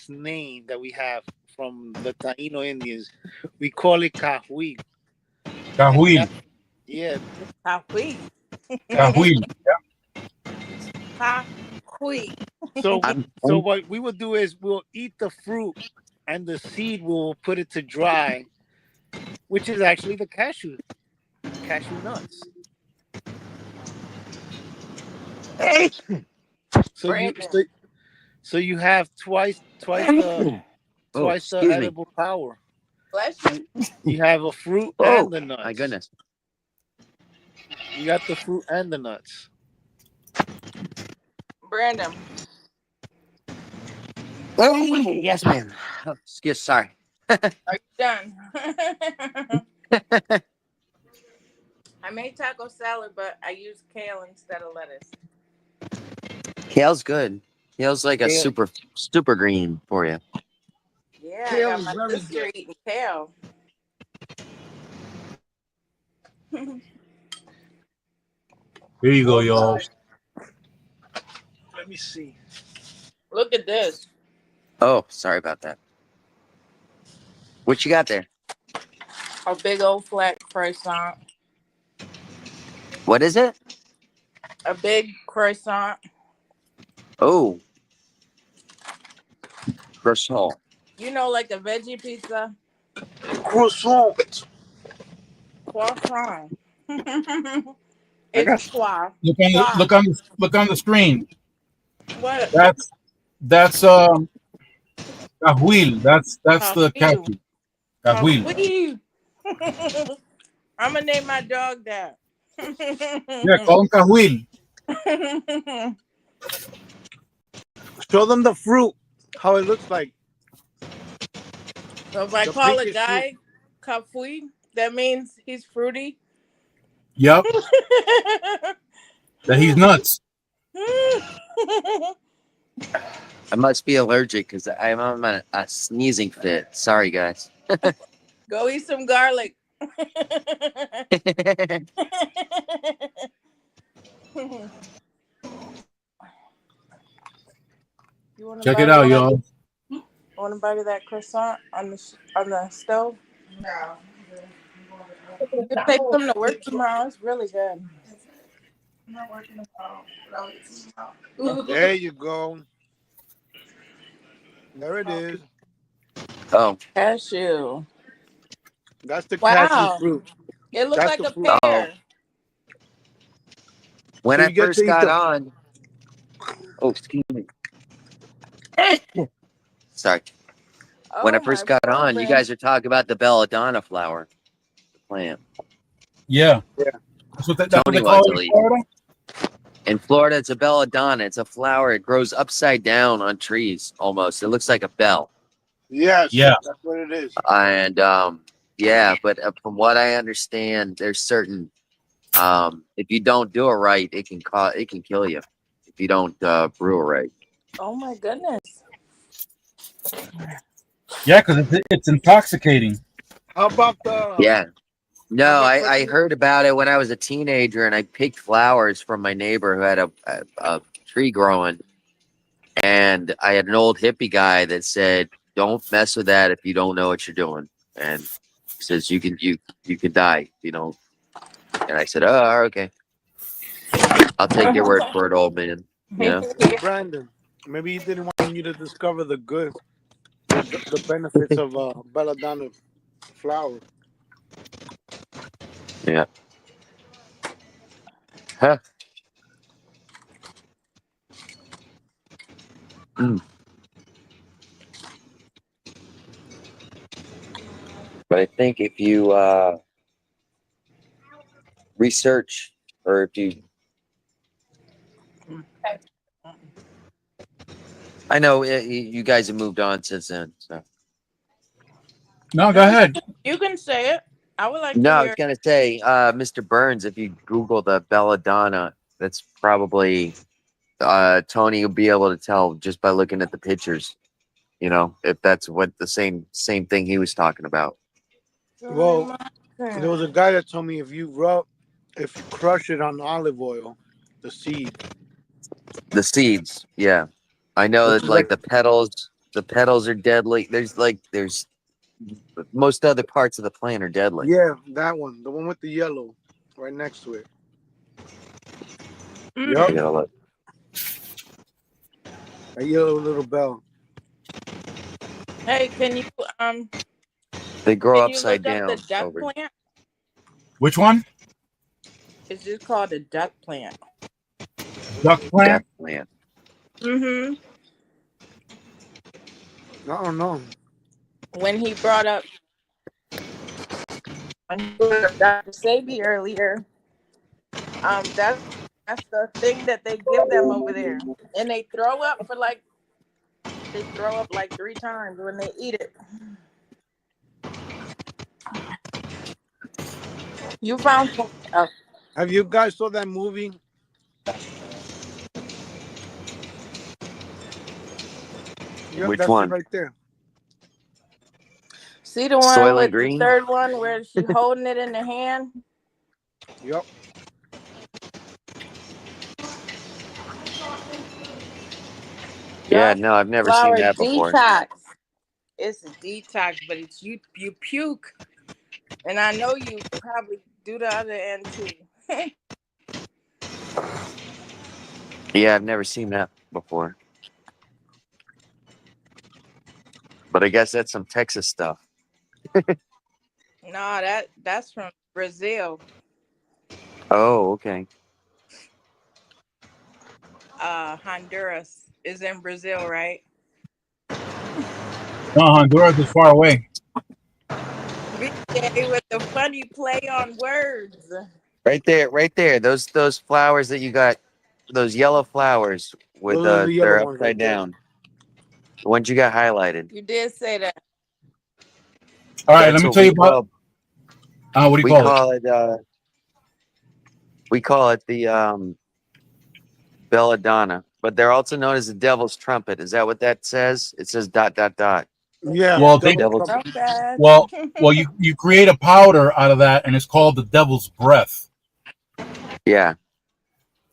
name that we have from the Taino Indians. We call it cahuil. Cahuil. Yeah. Cahuil. Cahuil. Cahuil. So what we will do is we'll eat the fruit, and the seed we'll put it to dry, which is actually the cashew nuts. So you have twice the excuse me. edible power. Bless you. You have a fruit Oh, and the nuts. my goodness. You got the fruit and the nuts. Brandon. Yes, ma'am. Oh, excuse, sorry. Are you done? I made taco salad, but I used kale instead of lettuce. Kale's good. Kale's like a Kale. super green for you. Yeah, Kale I is got my very sister good. eating kale. Here you go, y'all. Let me see. Look at this. Oh, sorry about that. What you got there? A big old flat croissant. What is it? A big croissant. Oh, croissant. You know, like a veggie pizza. Croissant. Croissant. It's croissant. Look on the screen. What? That's cahuil. That's the cashew. Cahuil. Cahuil. I'm gonna name my dog that. Yeah, call him cahuil. Show them the fruit, how it looks like. So if I The call a pinkish guy Kafui, that means he's fruity. Yep. That he's nuts. I must be allergic because I'm on a sneezing fit. Sorry, guys. Go eat some garlic. Check it out, y'all. Want a bite of that croissant on the stove? No. You can take them to work tomorrow. It's really good. There you go. There it is. Oh, Cashew. That's the Wow. cashew fruit. It looks That's like the a fruit. pear. when So I you get first to eat got the- on. Oh, excuse me. Sorry. When I Oh, first my got on, you boyfriend. guys are talking about the belladonna flower plant. Yeah. Yeah. That's what they Tony call wants it to in leave. Florida? In Florida, it's a belladonna. It's a flower. It grows upside down on trees almost. It looks like a bell. Yes. Yeah. That's what it is. And yeah, but from what I understand, there's certain if you don't do it right, it can kill you if you don't brew it right. Oh, my goodness. Yeah, because it's intoxicating. How about the? Yeah. No, How about I the- heard about it when I was a teenager, and I picked flowers from my neighbor who had a tree growing, and I had an old hippie guy that said, "Don't mess with that if you don't know what you're doing," and he says you could die if you don't. And I said, "Oh, okay, I'll take your word for it, old man." You know? Brandon, maybe he didn't want you to discover the good, the benefits of belladonna flower. Yeah. Huh. Mm. But I think if you research or if you I know you guys have moved on since then. So. No, go ahead. You can say it. I would like No, to I hear was gonna say, Mr. Burns, if you Google the belladonna, that's probably Tony will be able to tell just by looking at the pictures. You know, if that's what the same thing he was talking about. Well, there was a guy that told me if you crush it on olive oil, the seed. The seeds, yeah, I know Which that is like like, the petals are deadly. There's most other parts of the plant are deadly. yeah, that one, the one with the yellow, right next to it. I Yep, gotta look. a yellow little bell. Hey, can you They grow look upside up the down duck over. plant? Which one? It's just called a duck plant. Duck plant? Duck plant. Mm-hmm. I don't know. When he brought up Dr. Sabi earlier, that's the thing that they give them over there, and they throw up like 3 times when they eat it. You found some. Oh, Have you guys saw that movie? Yep, Which that's one? it right there. see the one Soylent with Green? the third one where she holding it in the hand? Yep. Yeah, Yup. no, I've never Flower seen that before. detox. It's a detox, but it's you puke, and I know you probably do the other end too. Yeah, I've never seen that before. But I guess that's some Texas stuff. No, that's from Brazil. Oh, okay. Honduras is in Brazil, right? No, Honduras is far away. BJ with the funny play on words. Right there. Those flowers that you got, those yellow flowers with Those are the yellow they're ones upside right there. down. The ones you got highlighted. You did say that. All right, That's let me what tell we you about. What do you we call it? call it we call it the belladonna, but they're also known as the devil's trumpet. Is that what that says? It says ... Yeah. Well, double Devil- trouble. Okay. Well, you create a powder out of that, and it's called the devil's breath. Yeah.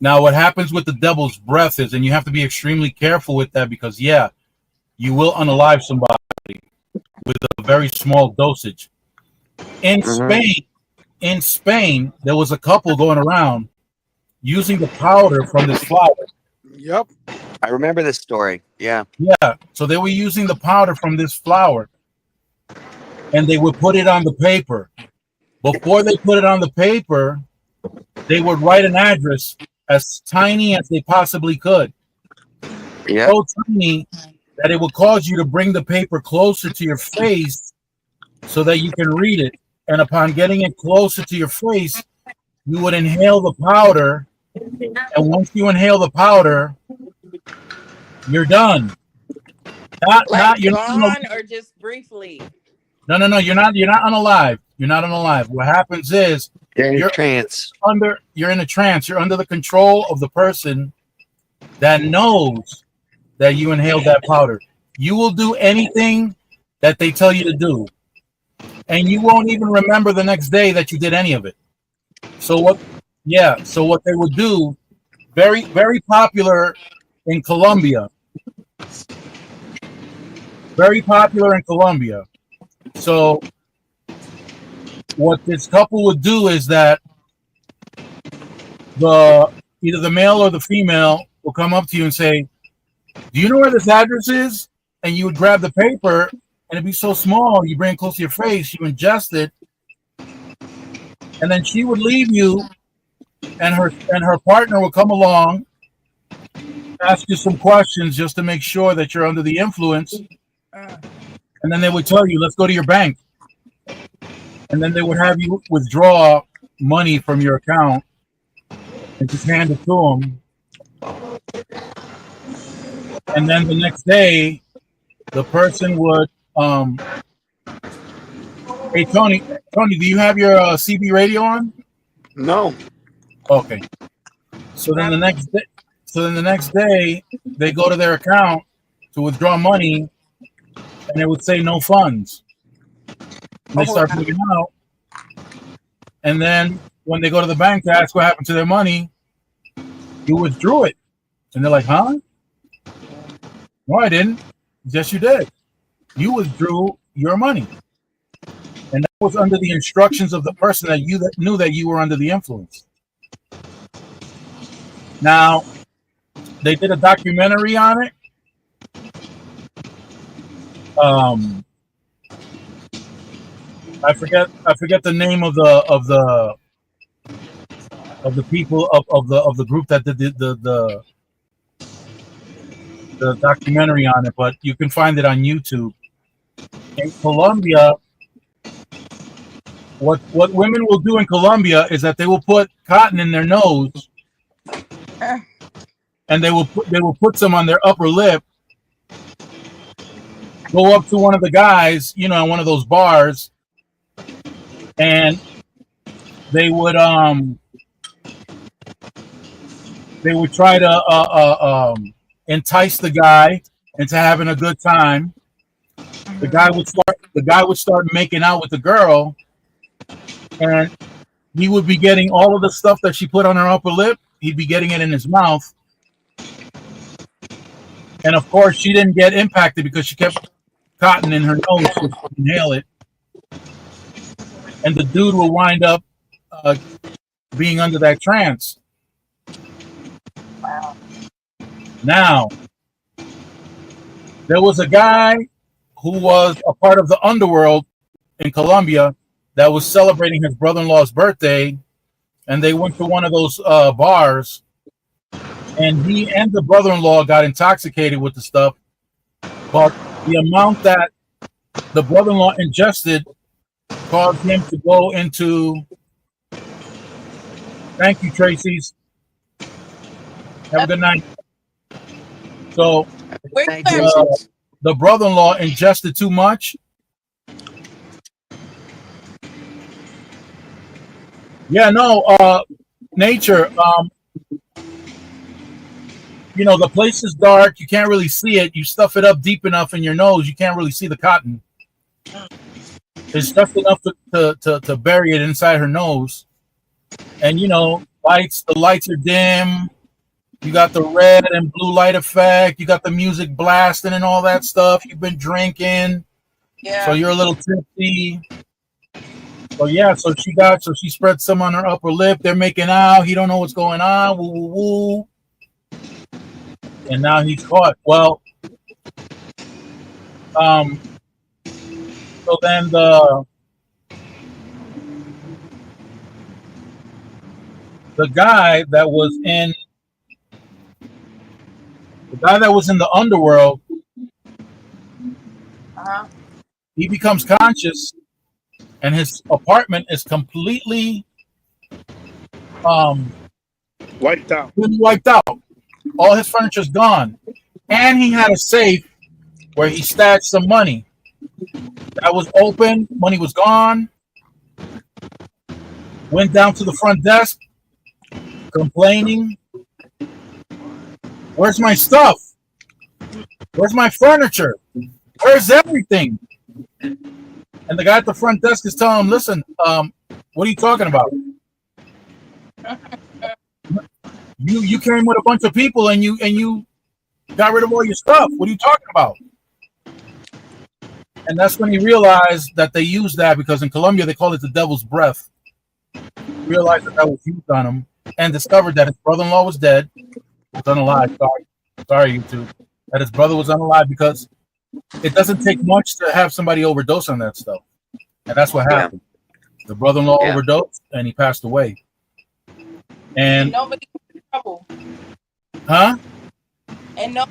Now, what happens with the devil's breath is, and you have to be extremely careful with that because, yeah, you will unalive somebody with a very small dosage. In Mhm. Spain, in Spain, there was a couple going around using the powder from this flower. Yep. I remember this story. Yeah. Yeah, so they were using the powder from this flower, and they would put it on the paper. Before they put it on the paper, they would write an address as tiny as they possibly could. Yeah. So tiny that it would cause you to bring the paper closer to your face so that you can read it. And upon getting it closer to your face, you would inhale the powder. And once you inhale the powder, you're done. Like You're gone or just briefly? No. You're not unalive. You're not unalive. What happens is You're in You're- trance. you're in a trance. You're under the control of the person that knows that you inhaled that powder. You will do anything that they tell you to do, and you won't even remember the next day that you did any of it. So what they would do, very, very popular in Colombia. Very popular in Colombia. So what this couple would do is that either the male or the female will come up to you and say, "Do you know where this address is?" And you would grab the paper, and it'd be so small, you bring it close to your face, you ingest it, and then she would leave you, and her partner will come along, ask you some questions just to make sure that you're under the influence, and then they would tell you, "Let's go to your bank." And then they would have you withdraw money from your account and just hand it to them. And then the next day, the person would, hey, Tony, do you have your CB radio on? No. Okay. So then the next day, they go to their account to withdraw money, and it would say no funds. And they start figuring out. And then when they go to the bank to ask what happened to their money, you withdrew it. And they're like, "Huh? No, I didn't." "Yes, you did. You withdrew your money." And that was under the instructions of the person that knew that you were under the influence. Now, they did a documentary on it. I forget the name of the people of the group that did the documentary on it, but you can find it on YouTube. In Colombia, what women will do in Colombia is that they will put cotton in their nose, and they will put some on their upper lip, go up to one of the guys, in one of those bars, and they would try to entice the guy into having a good time. The guy would start making out with the girl, and he would be getting all of the stuff that she put on her upper lip. He'd be getting it in his mouth, and of course, she didn't get impacted because she kept cotton in her nose so she could inhale it. And the dude will wind up being under that trance. Wow. Now, there was a guy who was a part of the underworld in Colombia that was celebrating his brother-in-law's birthday, and they went to one of those bars, and he and the brother-in-law got intoxicated with the stuff, but the amount that the brother-in-law ingested caused him to go into. Thank you, Tracy's. Have a good night. So Where's Thank that? you. the brother-in-law ingested too much. Yeah, no, nature. The place is dark. You can't really see it. You stuff it up deep enough in your nose, you can't really see the cotton. It's just enough to bury it inside her nose. And the lights are dim. You got the red and blue light effect. You got the music blasting and all that stuff. You've been drinking, Yeah. so you're a little tipsy. So yeah, so she spread some on her upper lip. They're making out. He don't know what's going on. Woo woo woo. And now he's caught. Well, um, so then the guy that was in the underworld, Uh-huh. he becomes conscious, and his apartment is completely Wiped out. wiped out. All his furniture's gone, and he had a safe where he stashed some money. That was open. Money was gone. Went down to the front desk, complaining. Where's my stuff? Where's my furniture? Where's everything? And the guy at the front desk is telling him, listen, what are you talking about? You came with a bunch of people and you got rid of all your stuff. What are you talking about? And that's when he realized that they used that because in Colombia they call it the devil's breath. Realized that was used on him and discovered that his brother-in-law was dead. Was unalive. Sorry, YouTube. That his brother was unalive because it doesn't take much to have somebody overdose on that stuff. And that's what happened. The brother-in-law overdosed and he passed away. And nobody got in trouble. Huh? And no.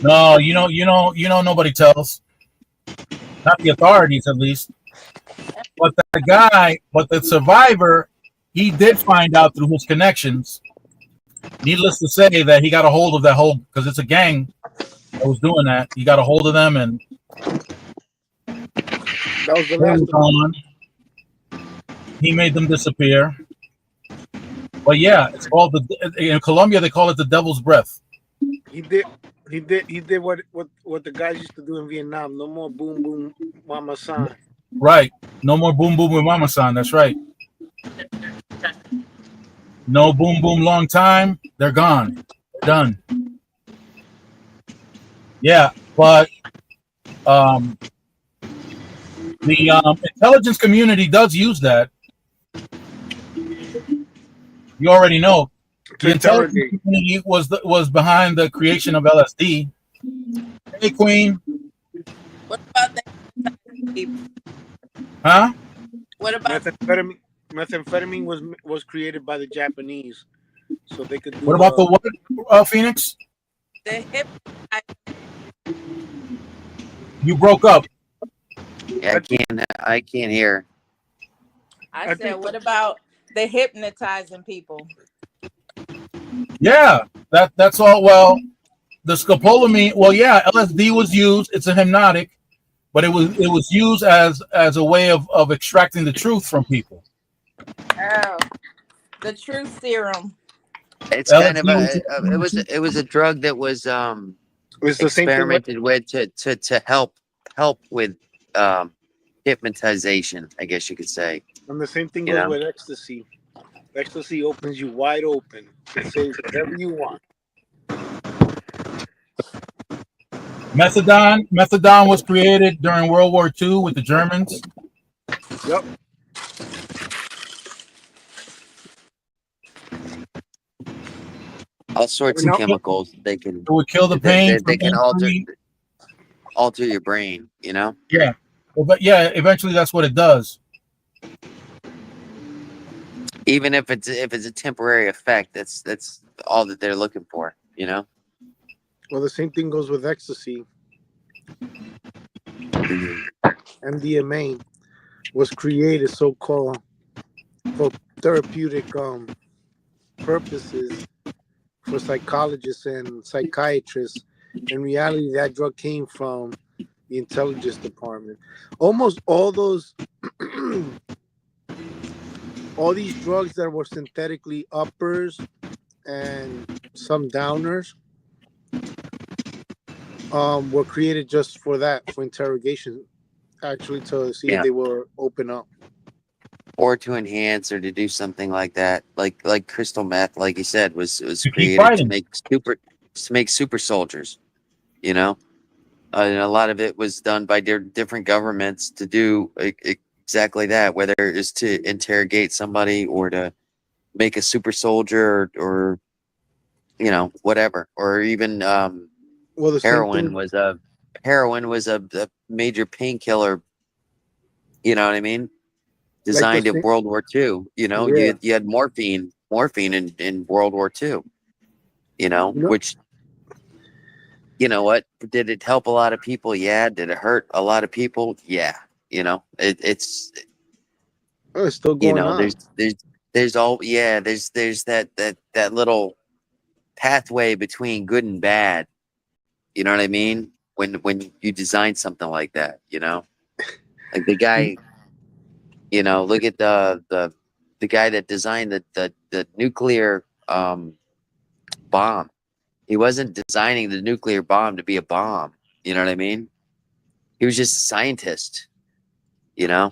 No, nobody tells. Not the authorities, at least. But the survivor, he did find out through his connections. Needless to say that he got a hold of that whole, because it's a gang that was doing that. He got a hold of them and that was the last one. He made them disappear. But yeah, it's called in Colombia they call it the devil's breath. He did what the guys used to do in Vietnam. No more boom boom mama san. Right. No more boom boom with mama san. That's right. No boom boom long time. They're gone. They're done. Yeah, but the intelligence community does use that. You already know. The intelligence community was behind the creation of LSD. Hey, Queen. What about that? Huh? What about methamphetamine was created by the Japanese, so they could do. What about the what, Phoenix? The hip. You broke up. Yeah, I can't hear. I said, what about the hypnotizing people? Yeah, that's all. Well, the scopolamine. Well, yeah, LSD was used. It's a hypnotic, but it was used as a way of extracting the truth from people. Oh, the truth serum. It's kind of it was a drug that was experimented with to help with hypnotization, I guess you could say. And the same thing goes with ecstasy. Ecstasy opens you wide open. It says whatever you want. Methadone was created during World War II with the Germans. Yep. All sorts of chemicals they can. It would kill the pain. They can alter your brain. Yeah. Well, but yeah, eventually that's what it does. Even if it's a temporary effect, that's all that they're looking for. Well, the same thing goes with ecstasy. MDMA was created so-called for therapeutic purposes for psychologists and psychiatrists. In reality, that drug came from the intelligence department. Almost all those, all these drugs that were synthetically uppers and some downers, were created just for that, for interrogation, actually, to see if they were open up, or to enhance, or to do something like that, like crystal meth, like you said, was created to make super soldiers. And a lot of it was done by different governments to do exactly that, whether it's to interrogate somebody or to make a super soldier or you know, whatever, or even Well, the same heroin thing. was a a major painkiller. You know what I mean? Like the Designed in same. World War II. You know, Yeah. you had morphine in World War II. You know, You know, which you know what? Did it help a lot of people? Yeah. Did it hurt a lot of people? Yeah. You know, it's it's still you going know, on. there's all yeah, there's that little pathway between good and bad. You know what I mean? When you design something like that, you know, like the guy, you know, look at the guy that designed the nuclear bomb. He wasn't designing the nuclear bomb to be a bomb. You know what I mean? He was just a scientist, you know,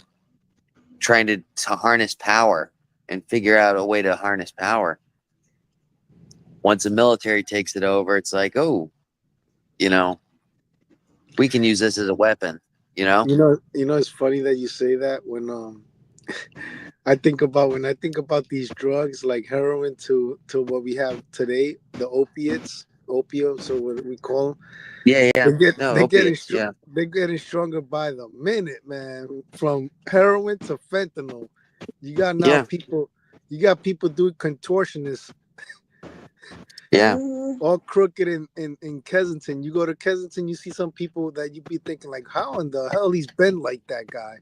trying to harness power and figure out a way to harness power. Once the military takes it over, it's like, oh, you know, we can use this as a weapon, you know? It's funny that you say that when I think about these drugs like heroin to what we have today, the opiates or what we call Yeah, yeah. them. No, opiates. Yeah. They're getting stronger by the minute, man. From heroin to fentanyl, you got now Yeah. people. You got people doing contortionists Yeah. all crooked in Kensington. You go to Kensington, you see some people that you be thinking like, how in the hell he's been like that guy?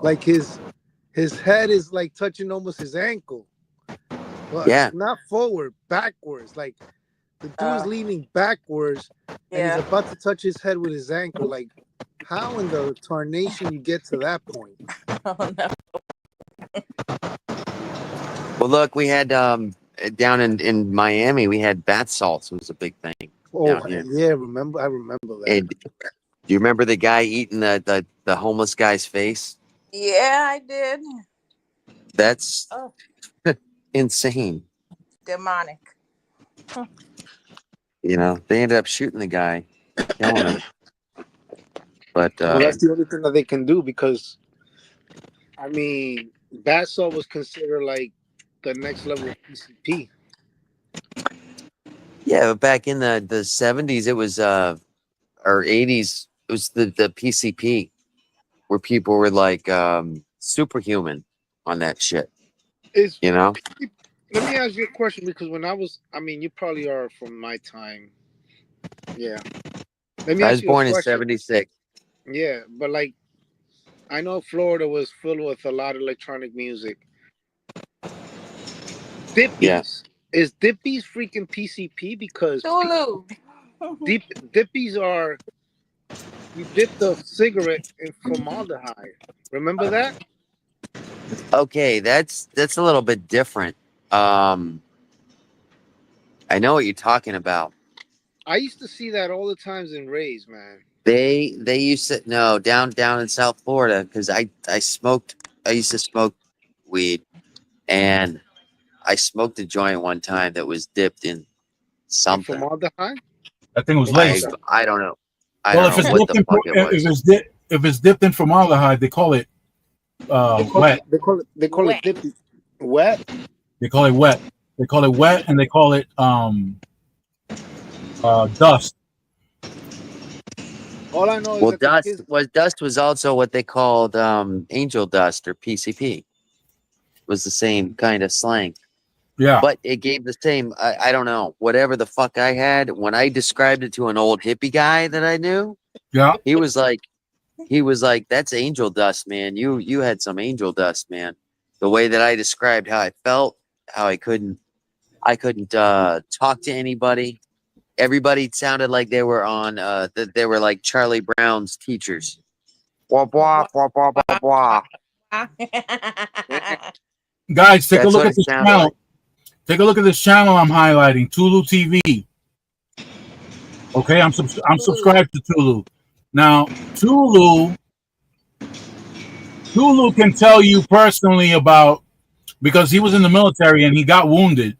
Like his head is like touching almost his ankle, but Yeah. not forward, backwards. Like the dude is leaning backwards, and Yeah. he's about to touch his head with his ankle. Like, how in the tarnation you get to that point? Oh no. Well, look, we had down in Miami, we had bath salts. It was a big thing. Oh Down here. yeah, I remember that. And do you remember the guy eating the homeless guy's face? Yeah, I did. That's Oh, insane. demonic. You know, they ended up shooting the guy, killing him. But Well, that's the only thing that they can do because, I mean, bath salt was considered like the next level of PCP. yeah, but back in the 70s, it was or 80s, it was the PCP where people were like superhuman on that shit. Is You know? Let me ask you a question because you probably are from my time. Yeah. Let me I ask was you a born in question. 76. Yeah, but like, I know Florida was filled with a lot of electronic music. Dippies. Yeah. Is Dippies freaking PCP? Because Tulu. Dippies are, you dip the cigarette in formaldehyde. Remember that? Okay, that's a little bit different. I know what you're talking about. I used to see that all the times in raves, man. They used to no down in South Florida because I used to smoke weed and I smoked a joint one time that was dipped in something. Formaldehyde? That thing was laced. I don't know. Well, if it's what dipped the in, fuck it was. if it's dipped in formaldehyde, they call it wet. They call Wet. it dippy. Wet? They call it wet. They call it wet, and they call it dust. All I know is Well, that the kids, dust was also what they called angel dust or PCP. Was the same kind of slang. Yeah. But it gave the same, I don't know, whatever the fuck I had. When I described it to an old hippie guy that I knew, Yeah. he was like, that's angel dust, man. You had some angel dust, man. The way that I described how I felt, how I couldn't talk to anybody. Everybody sounded like they were on, they were like Charlie Brown's teachers. Blah, blah, blah, blah, blah, blah. Guys, take a That's look what at it this sounded channel. like. Take a look at this channel I'm highlighting, Tulu TV. Okay, I'm subscribed to Tulu. Now, Tulu can tell you personally about, because he was in the military and he got wounded.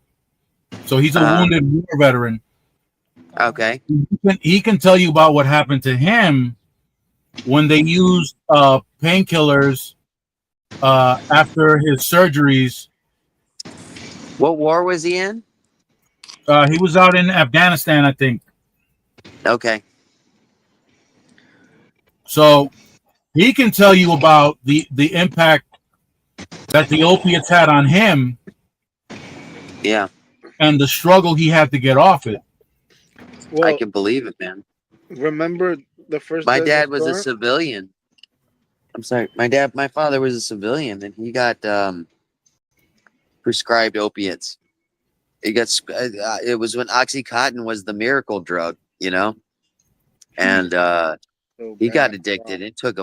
So he's a wounded war veteran. Okay. He can tell you about what happened to him when they used painkillers after his surgeries. What war was he in? He was out in Afghanistan, I think. Okay. So he can tell you about the impact that the opiates had on him Yeah, and the struggle he had to get off it. I Well, can believe it, man. remember the first My Desert dad was a Storm? civilian. I'm sorry. My father was a civilian, and he got prescribed opiates. It was when OxyContin was the miracle drug, you know, and So he got bad. addicted. It took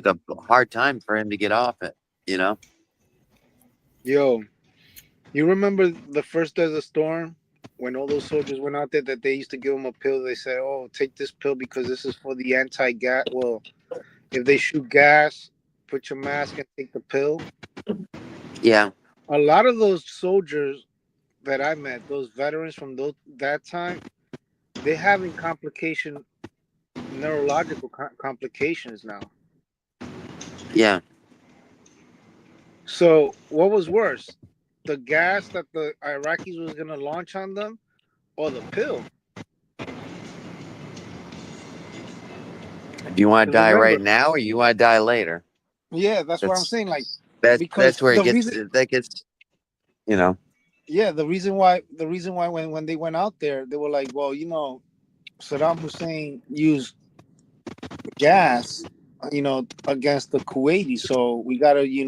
a hard time for him to get off it, you know. Yo, you remember the first Desert Storm when all those soldiers went out there that they used to give them a pill? They said, "Oh, take this pill because this is for the anti-gas." Well, if they shoot gas, put your mask and take the pill. Yeah, A lot of those soldiers that I met, those veterans from that time, they having neurological complications now. yeah. So what was worse, the gas that the Iraqis was gonna launch on them, or the pill? Do you want to 'Cause die right remember, now, or you want to die later? yeah, that's what I'm That's saying. Like, that's because where it the gets. reason, That gets. You know. yeah, the reason why when they went out there, they were like, well, Saddam Hussein used gas, against the Kuwaitis, so we gotta, you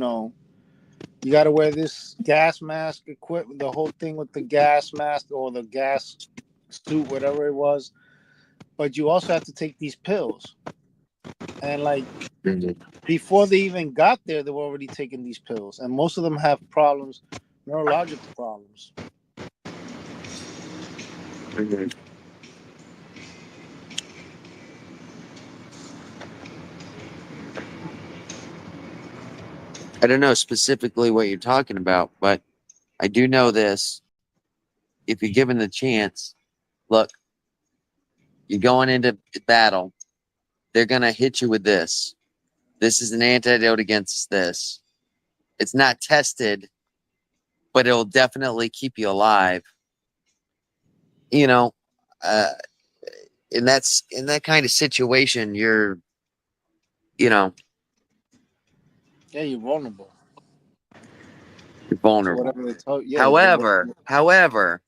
gotta wear this gas mask equipment, the whole thing with the gas mask or the gas suit, whatever it was. But you also have to take these pills, and like before they even got there, they were already taking these pills, and most of them have problems, neurological problems. Mhm. I don't know specifically what you're talking about, but I do know this. If you're given the chance, look, you're going into battle. They're going to hit you with this. This is an antidote against this. It's not tested, but it'll definitely keep you alive. You know, uh, in that kind of situation, you know, Yeah, you're vulnerable you're to vulnerable. whatever they tell you. Yeah, you're However,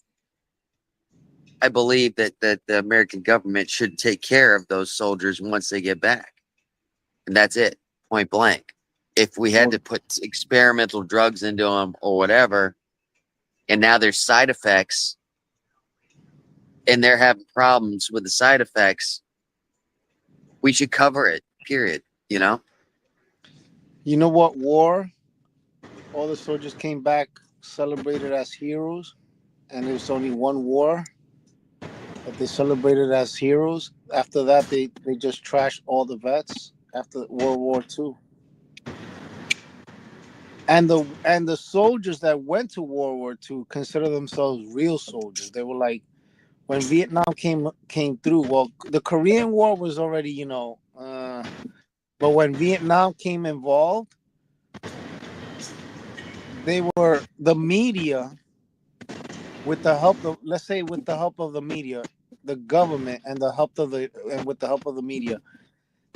I believe that the American government should take care of those soldiers once they get back. And that's it, point blank. If we had to put experimental drugs into them or whatever, and now there's side effects, and they're having problems with the side effects, we should cover it, period. You know? You know what war? All the soldiers came back celebrated as heroes, and it was only one war that they celebrated as heroes. After that, they just trashed all the vets after World War II. And the soldiers that went to World War II consider themselves real soldiers. They were like, when Vietnam came through. Well, the Korean War was already, but when Vietnam came involved, they were the media, with the help of, let's say, with the help of the media, the government, and with the help of the media,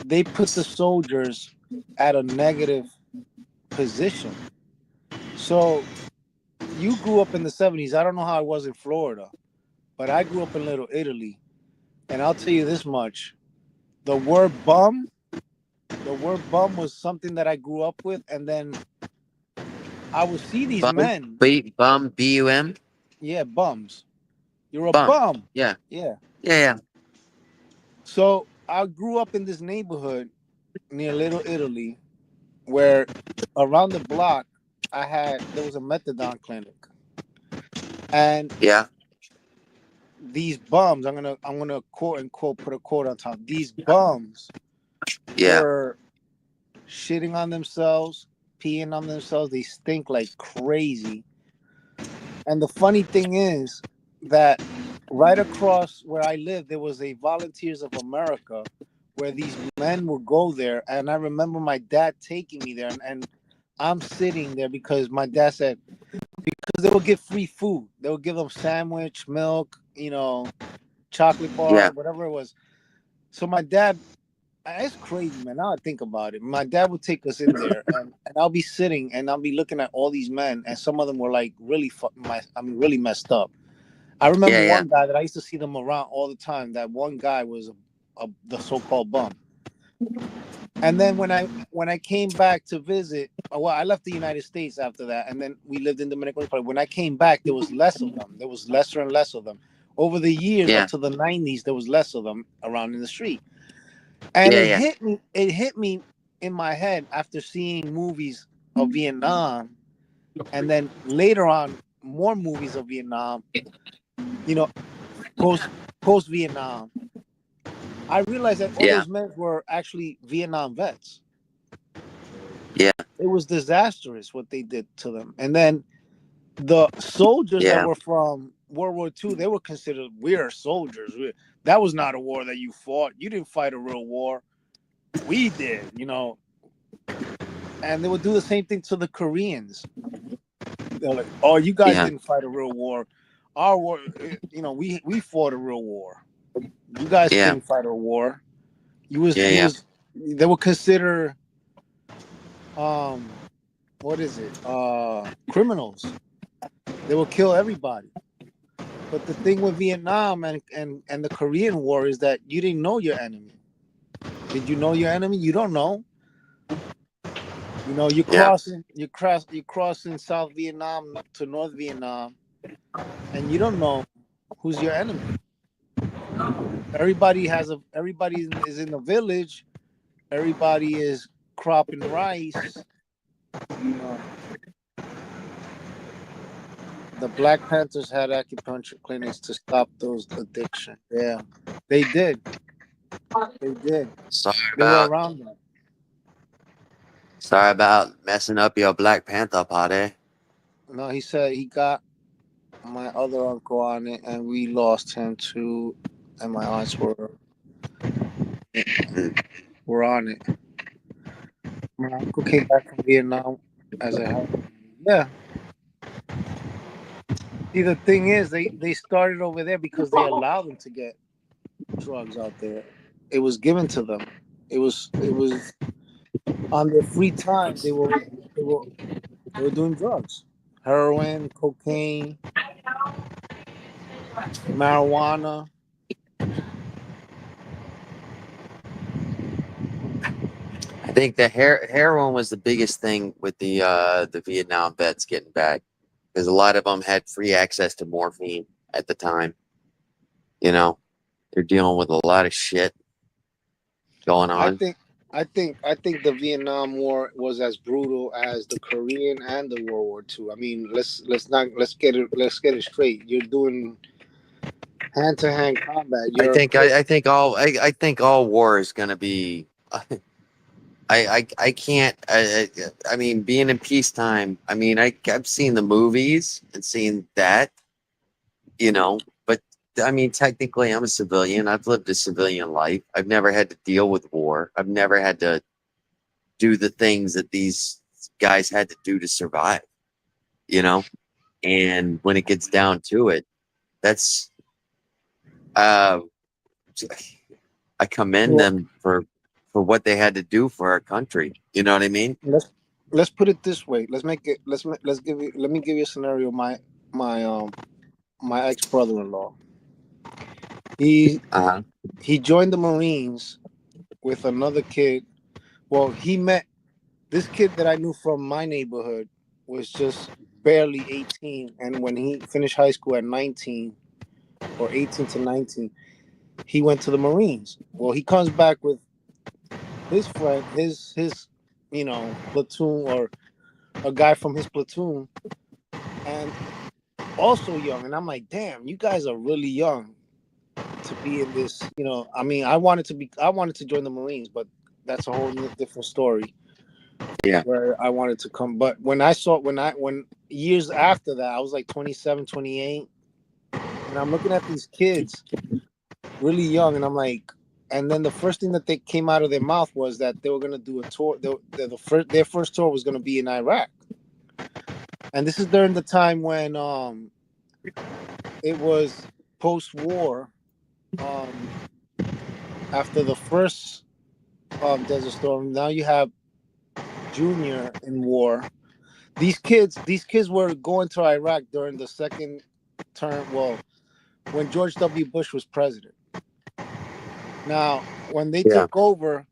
they put the soldiers at a negative position. So you grew up in the 70s. I don't know how it was in Florida, but I grew up in Little Italy, and I'll tell you this much: the word bum, was something that I grew up with, and then I would see these Bum, men. BUM. Yeah, bums. You're a Bum. bum. Yeah, Yeah. yeah. So I grew up in this neighborhood near Little Italy, where around the block there was a methadone clinic, and Yeah. these bums, I'm gonna quote unquote put a quote on top. These bums Yeah. were shitting on themselves, peeing on themselves. They stink like crazy. And the funny thing is that right across where I lived, there was a Volunteers of America where these men would go there. And I remember my dad taking me there, and I'm sitting there because my dad said, because they would give free food. They would give them sandwich, milk, chocolate bar, Yeah. whatever it was. So my dad, it's crazy, man. Now I think about it. My dad would take us in there, and I'll be sitting and I'll be looking at all these men, and some of them were like really really messed up. I remember Yeah. one guy that I used to see them around all the time. That one guy was the so-called bum. And then when I came back to visit, well, I left the United States after that, and then we lived in Dominican Republic. When I came back, there was less of them. There was lesser and less of them. Over the years, Yeah. up to the 90s, there was less of them around in the street. And Yeah. it Yeah. hit me. It hit me in my head after seeing movies of Vietnam, and then later on, more movies of Vietnam. You know, post Vietnam. I realized that all Yeah. those men were actually Vietnam vets. Yeah. It was disastrous what they did to them. And then the soldiers that Yeah. were from World War II, they were considered, we're soldiers. That was not a war that you fought. You didn't fight a real war. We did, And they would do the same thing to the Koreans. They're like, oh, you guys Yeah. didn't fight a real war. Our war, we fought a real war. You guys Yeah. didn't fight a war. Yeah. They would consider what is it? Criminals. They will kill everybody. But the thing with Vietnam and the Korean War is that you didn't know your enemy. Did you know your enemy? You don't know. You're crossing South Vietnam to North Vietnam, and you don't know who's your enemy. Everybody is in the village. Everybody is cropping rice. The Black Panthers had acupuncture clinics to stop those addictions. Yeah, they did. They did. Sorry They were about around them. messing up your Black Panther party. No, he said he got my other uncle on it, and we lost him too. And my aunts were on it. My uncle came back from Vietnam as a helper. Yeah. See, the thing is, they started over there because they allowed them to get drugs out there. It was given to them. It was on their free time. They were doing drugs, heroin, cocaine, marijuana. I think the heroin was the biggest thing with the Vietnam vets getting back, because a lot of them had free access to morphine at the time. They're dealing with a lot of shit going I on. think the Vietnam War was as brutal as the Korean and the World War II. I mean, let's get it straight. You're doing hand to hand combat. I think all war is gonna be. I can't. I mean, being in peacetime. I mean, I've seen the movies and seen that. But I mean, technically, I'm a civilian. I've lived a civilian life. I've never had to deal with war. I've never had to do the things that these guys had to do to survive. And when it gets down to it, that's I commend them for what they had to do for our country. You know what I mean? Let's put it this way. Let me give you a scenario. My ex brother-in-law. He joined the Marines with another kid. Well, he met this kid that I knew from my neighborhood was just barely 18, and when he finished high school at 19 or 18 to 19, he went to the Marines. Well, he comes back with his friend, his platoon, or a guy from his platoon, and also young. And I'm like, damn, you guys are really young to be in this. I mean, I wanted to join the Marines, but that's a whole different story. Yeah. Where I wanted to come, but when years after that, I was like 27, 28. and I'm looking at these kids really young, and I'm like, and then the first thing that they came out of their mouth was that they were gonna do a tour. Their first tour was gonna be in Iraq, and this is during the time when it was post-war, um after the first Desert Storm. Now you have Junior in war. These kids were going to Iraq during the second term. Well, when George W. Bush was president. Now, when they Yeah. took over,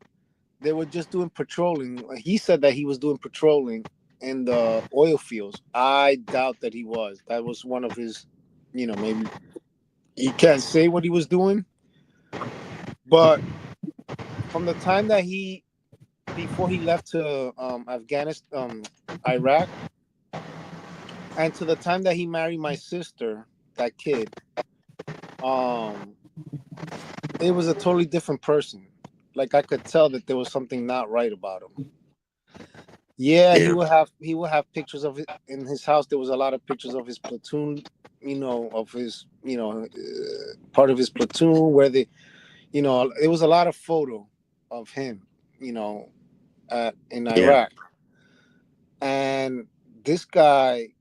they were just doing patrolling. He said that he was doing patrolling in the oil fields. I doubt that he was. That was one of his, maybe he can't say what he was doing. But from the time that before he left to Afghanistan, Iraq, and to the time that he married my sister, that kid, it was a totally different person. Like, I could tell that there was something not right about him. Yeah, Yeah. he would have pictures of it in his house. There was a lot of pictures of his platoon, of his, part of his platoon where it was a lot of photo of him, in Yeah. Iraq. And this guy,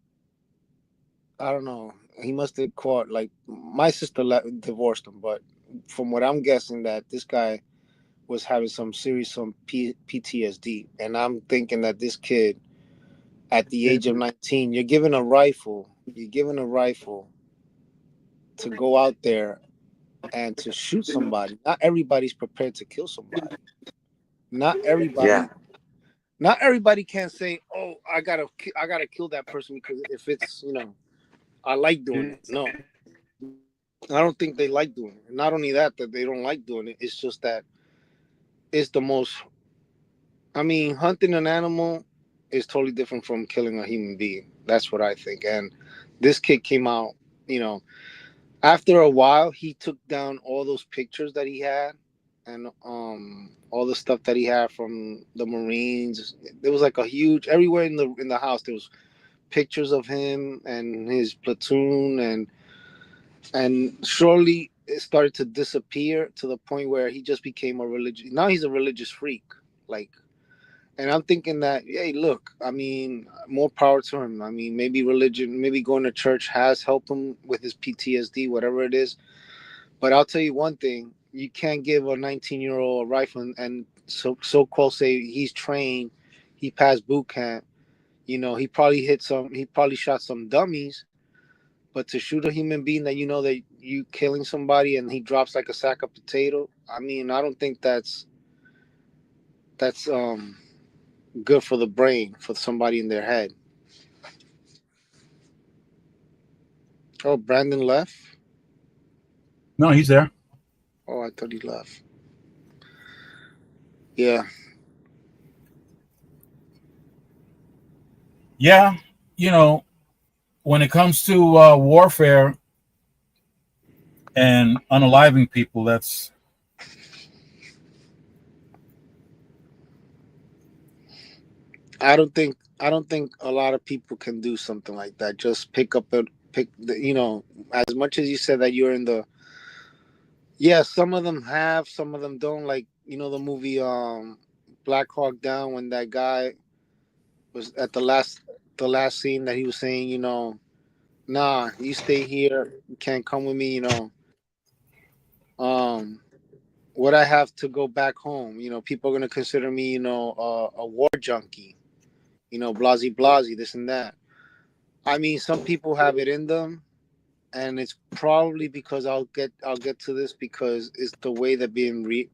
I don't know, he must have caught, like, my sister divorced him, but from what I'm guessing, that this guy was having some PTSD. And I'm thinking that this kid, at the age of 19, you're given a rifle to go out there and to shoot somebody. Not everybody's prepared to kill somebody. Not everybody. Yeah. Not everybody can say, "Oh, I gotta kill that person because if it's I like doing it." No, I don't think they like doing it. Not only that they don't like doing it. It's just that it's the most. I mean, hunting an animal is totally different from killing a human being. That's what I think. And this kid came out, after a while, he took down all those pictures that he had, and all the stuff that he had from the Marines. There was like a huge everywhere in the house. There was pictures of him and his platoon, and surely it started to disappear to the point where he just became a religious. Now he's a religious freak, like. And I'm thinking that, hey, look, I mean, more power to him. I mean, maybe religion, maybe going to church has helped him with his PTSD, whatever it is. But I'll tell you one thing: you can't give a 19-year-old a rifle and so called say he's trained, he passed boot camp. He probably shot some dummies. But to shoot a human being that that you killing somebody and he drops like a sack of potato, I mean, I don't think that's good for the brain for somebody in their head. Oh, Brandon left. No, he's there. Oh, I thought he left. Yeah. Yeah, when it comes to warfare and unaliving people, that's I don't think a lot of people can do something like that. Just as much as you said that you're in the. Yeah, some of them have, some of them don't. Like, the movie Black Hawk Down, when that guy was at the last scene that he was saying, nah, you stay here, you can't come with me, um what I have to go back home. People are gonna consider me, a war junkie, blasey blasey, this and that. I mean, some people have it in them, and it's probably because I'll get to this, because it's the way that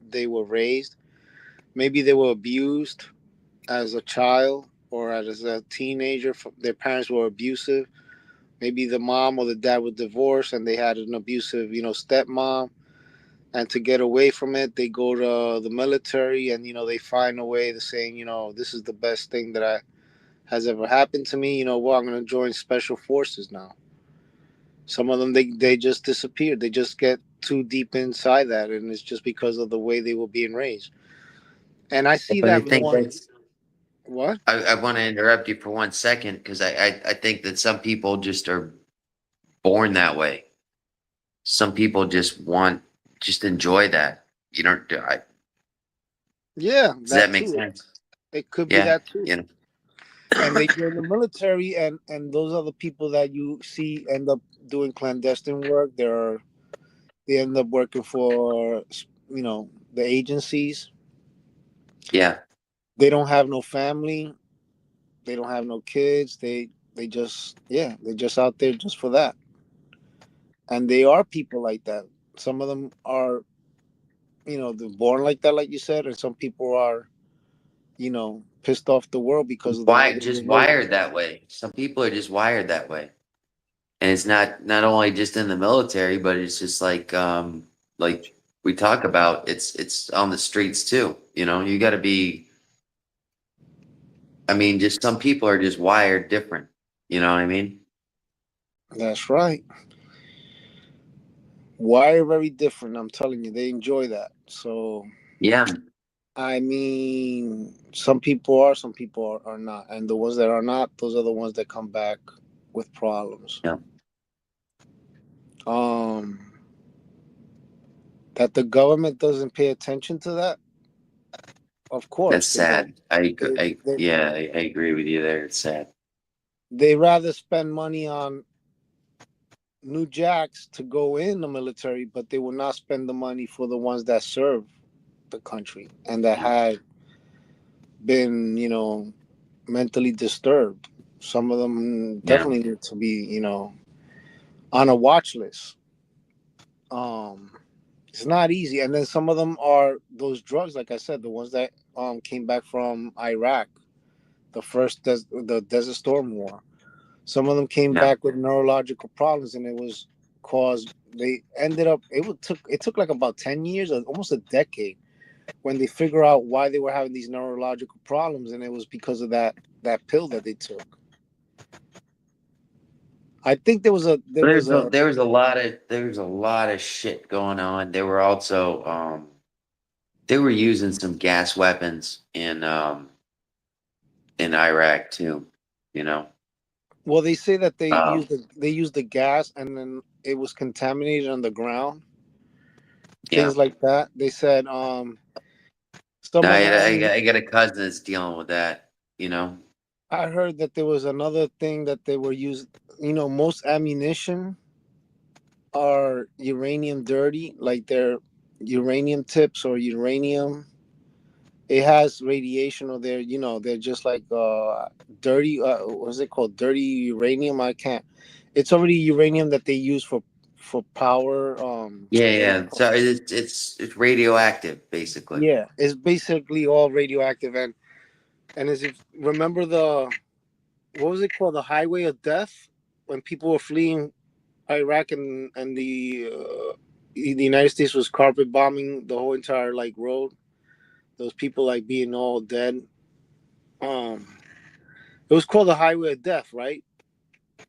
they were raised. Maybe they were abused as a child or as a teenager. Their parents were abusive. Maybe the mom or the dad was divorced and they had an abusive, stepmom. And to get away from it, they go to the military, and they find a way to saying, this is the best thing that has ever happened to me. I'm going to join special forces now. Some of them, they just disappeared. They just get too deep inside that, and it's just because of the way they were being raised. And I see But I that think more. that's. What? I want to interrupt you for 1 second because I think that some people just are born that way. some people just enjoy that. You don't do I, Yeah, does that that make too. sense? It could be Yeah. that too. You know, And they join the military, and those are the people that you see end up doing clandestine work. They end up working for, the agencies. yeah. They don't have no family. They don't have no kids. They just, they're just out there just for that. And they are people like that. Some of them are, they're born like that, like you said, and some people are, pissed off the world because of the way Why they just were raised. wired that way? Some people are just wired that way. And it's not only just in the military, but it's just like we talk about, it's on the streets too. You know, you gotta be, I mean, just some people are just wired different. You know what I mean? That's right. Why are very different? I'm telling you, they enjoy that. So, Yeah. I mean, some people are not. And the ones that are not, those are the ones that come back with problems. Yeah. Um, that the government doesn't pay attention to that, of That's course. They don't. sad. They, Yeah, I agree with you there. It's sad. they rather spend money on new jacks to go in the military, but they will not spend the money for the ones that serve the country and that had been, mentally disturbed. Some of them Yeah. definitely need to be, on a watch list. It's not easy. And then some of them are those drugs, like I said, the ones that came back from Iraq, the Desert Storm War. Some of them came Yeah. back with neurological problems, and it was caused. They ended up. It took like about 10 years, or almost a decade, when they figure out why they were having these neurological problems, and it was because of that pill that they took. I think There's a lot of shit going on. They were also they were using some gas weapons in Iraq too, you know. well, they say that Um they used the gas, and then it was contaminated on the ground, yeah. things like that. They said some of them. I got a cousin that's dealing with that, you know. I heard that there was another thing that they were using. Most ammunition are uranium dirty, like they're uranium tips or uranium. It has radiation, or they're just like dirty. What's it called? Dirty uranium. I can't. It's already uranium that they use for power. Yeah, What is yeah. it called? So it's radioactive basically. Yeah, it's basically all radioactive, and as if remember the what was it called? The Highway of Death, when people were fleeing Iraq, and the United States was carpet bombing the whole entire like road. Those people like being all dead. Um, it was called the Highway of Death, right,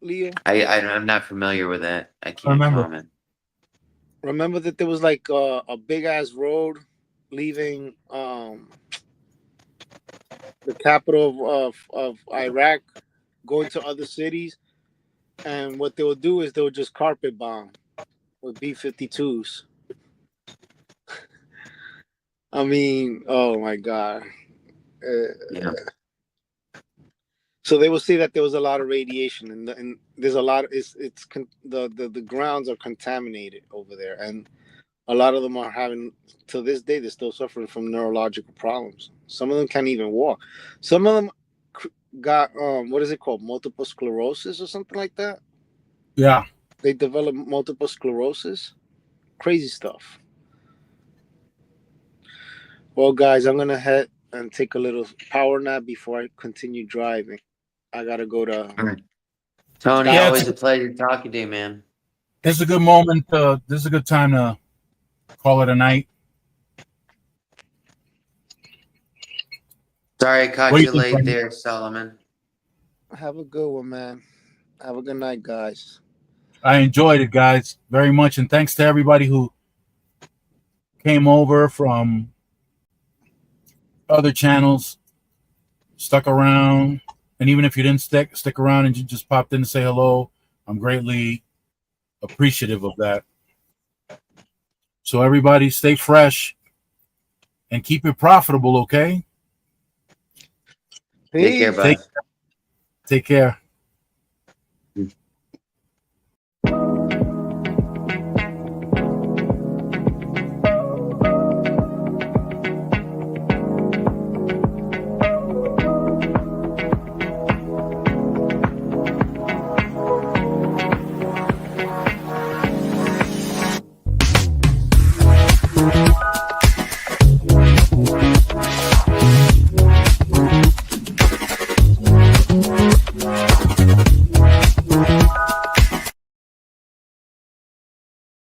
Leo? I'm not familiar with that. I I can't remember. comment. Remember that there was like a big ass road leaving the capital of Iraq, going to other cities, and what they would do is they would just carpet bomb with B-52s. I mean, oh my god. Yeah. So they will say that there was a lot of radiation, and there's a lot of the grounds are contaminated over there, and a lot of them are having, to this day, they're still suffering from neurological problems. Some of them can't even walk. Some of them got what is it called, multiple sclerosis or something like that. Yeah. They develop multiple sclerosis. Crazy stuff. Well, guys, I'm gonna head and take a little power nap before I continue driving. I gotta go to. All right. Tony, Yeah, always a pleasure talking to you, man. it's a good moment. This is a good time to call it a night. Sorry I What caught do you you think, late Brendan? there, Solomon. Have a good one, man. Have a good night, guys. I enjoyed it, guys, very much, and thanks to everybody who came over from other channels, stuck around, and even if you didn't stick around and you just popped in to say hello, I'm greatly appreciative of that. So everybody stay fresh and keep it profitable, okay? Take care, Peace. bud. Take care.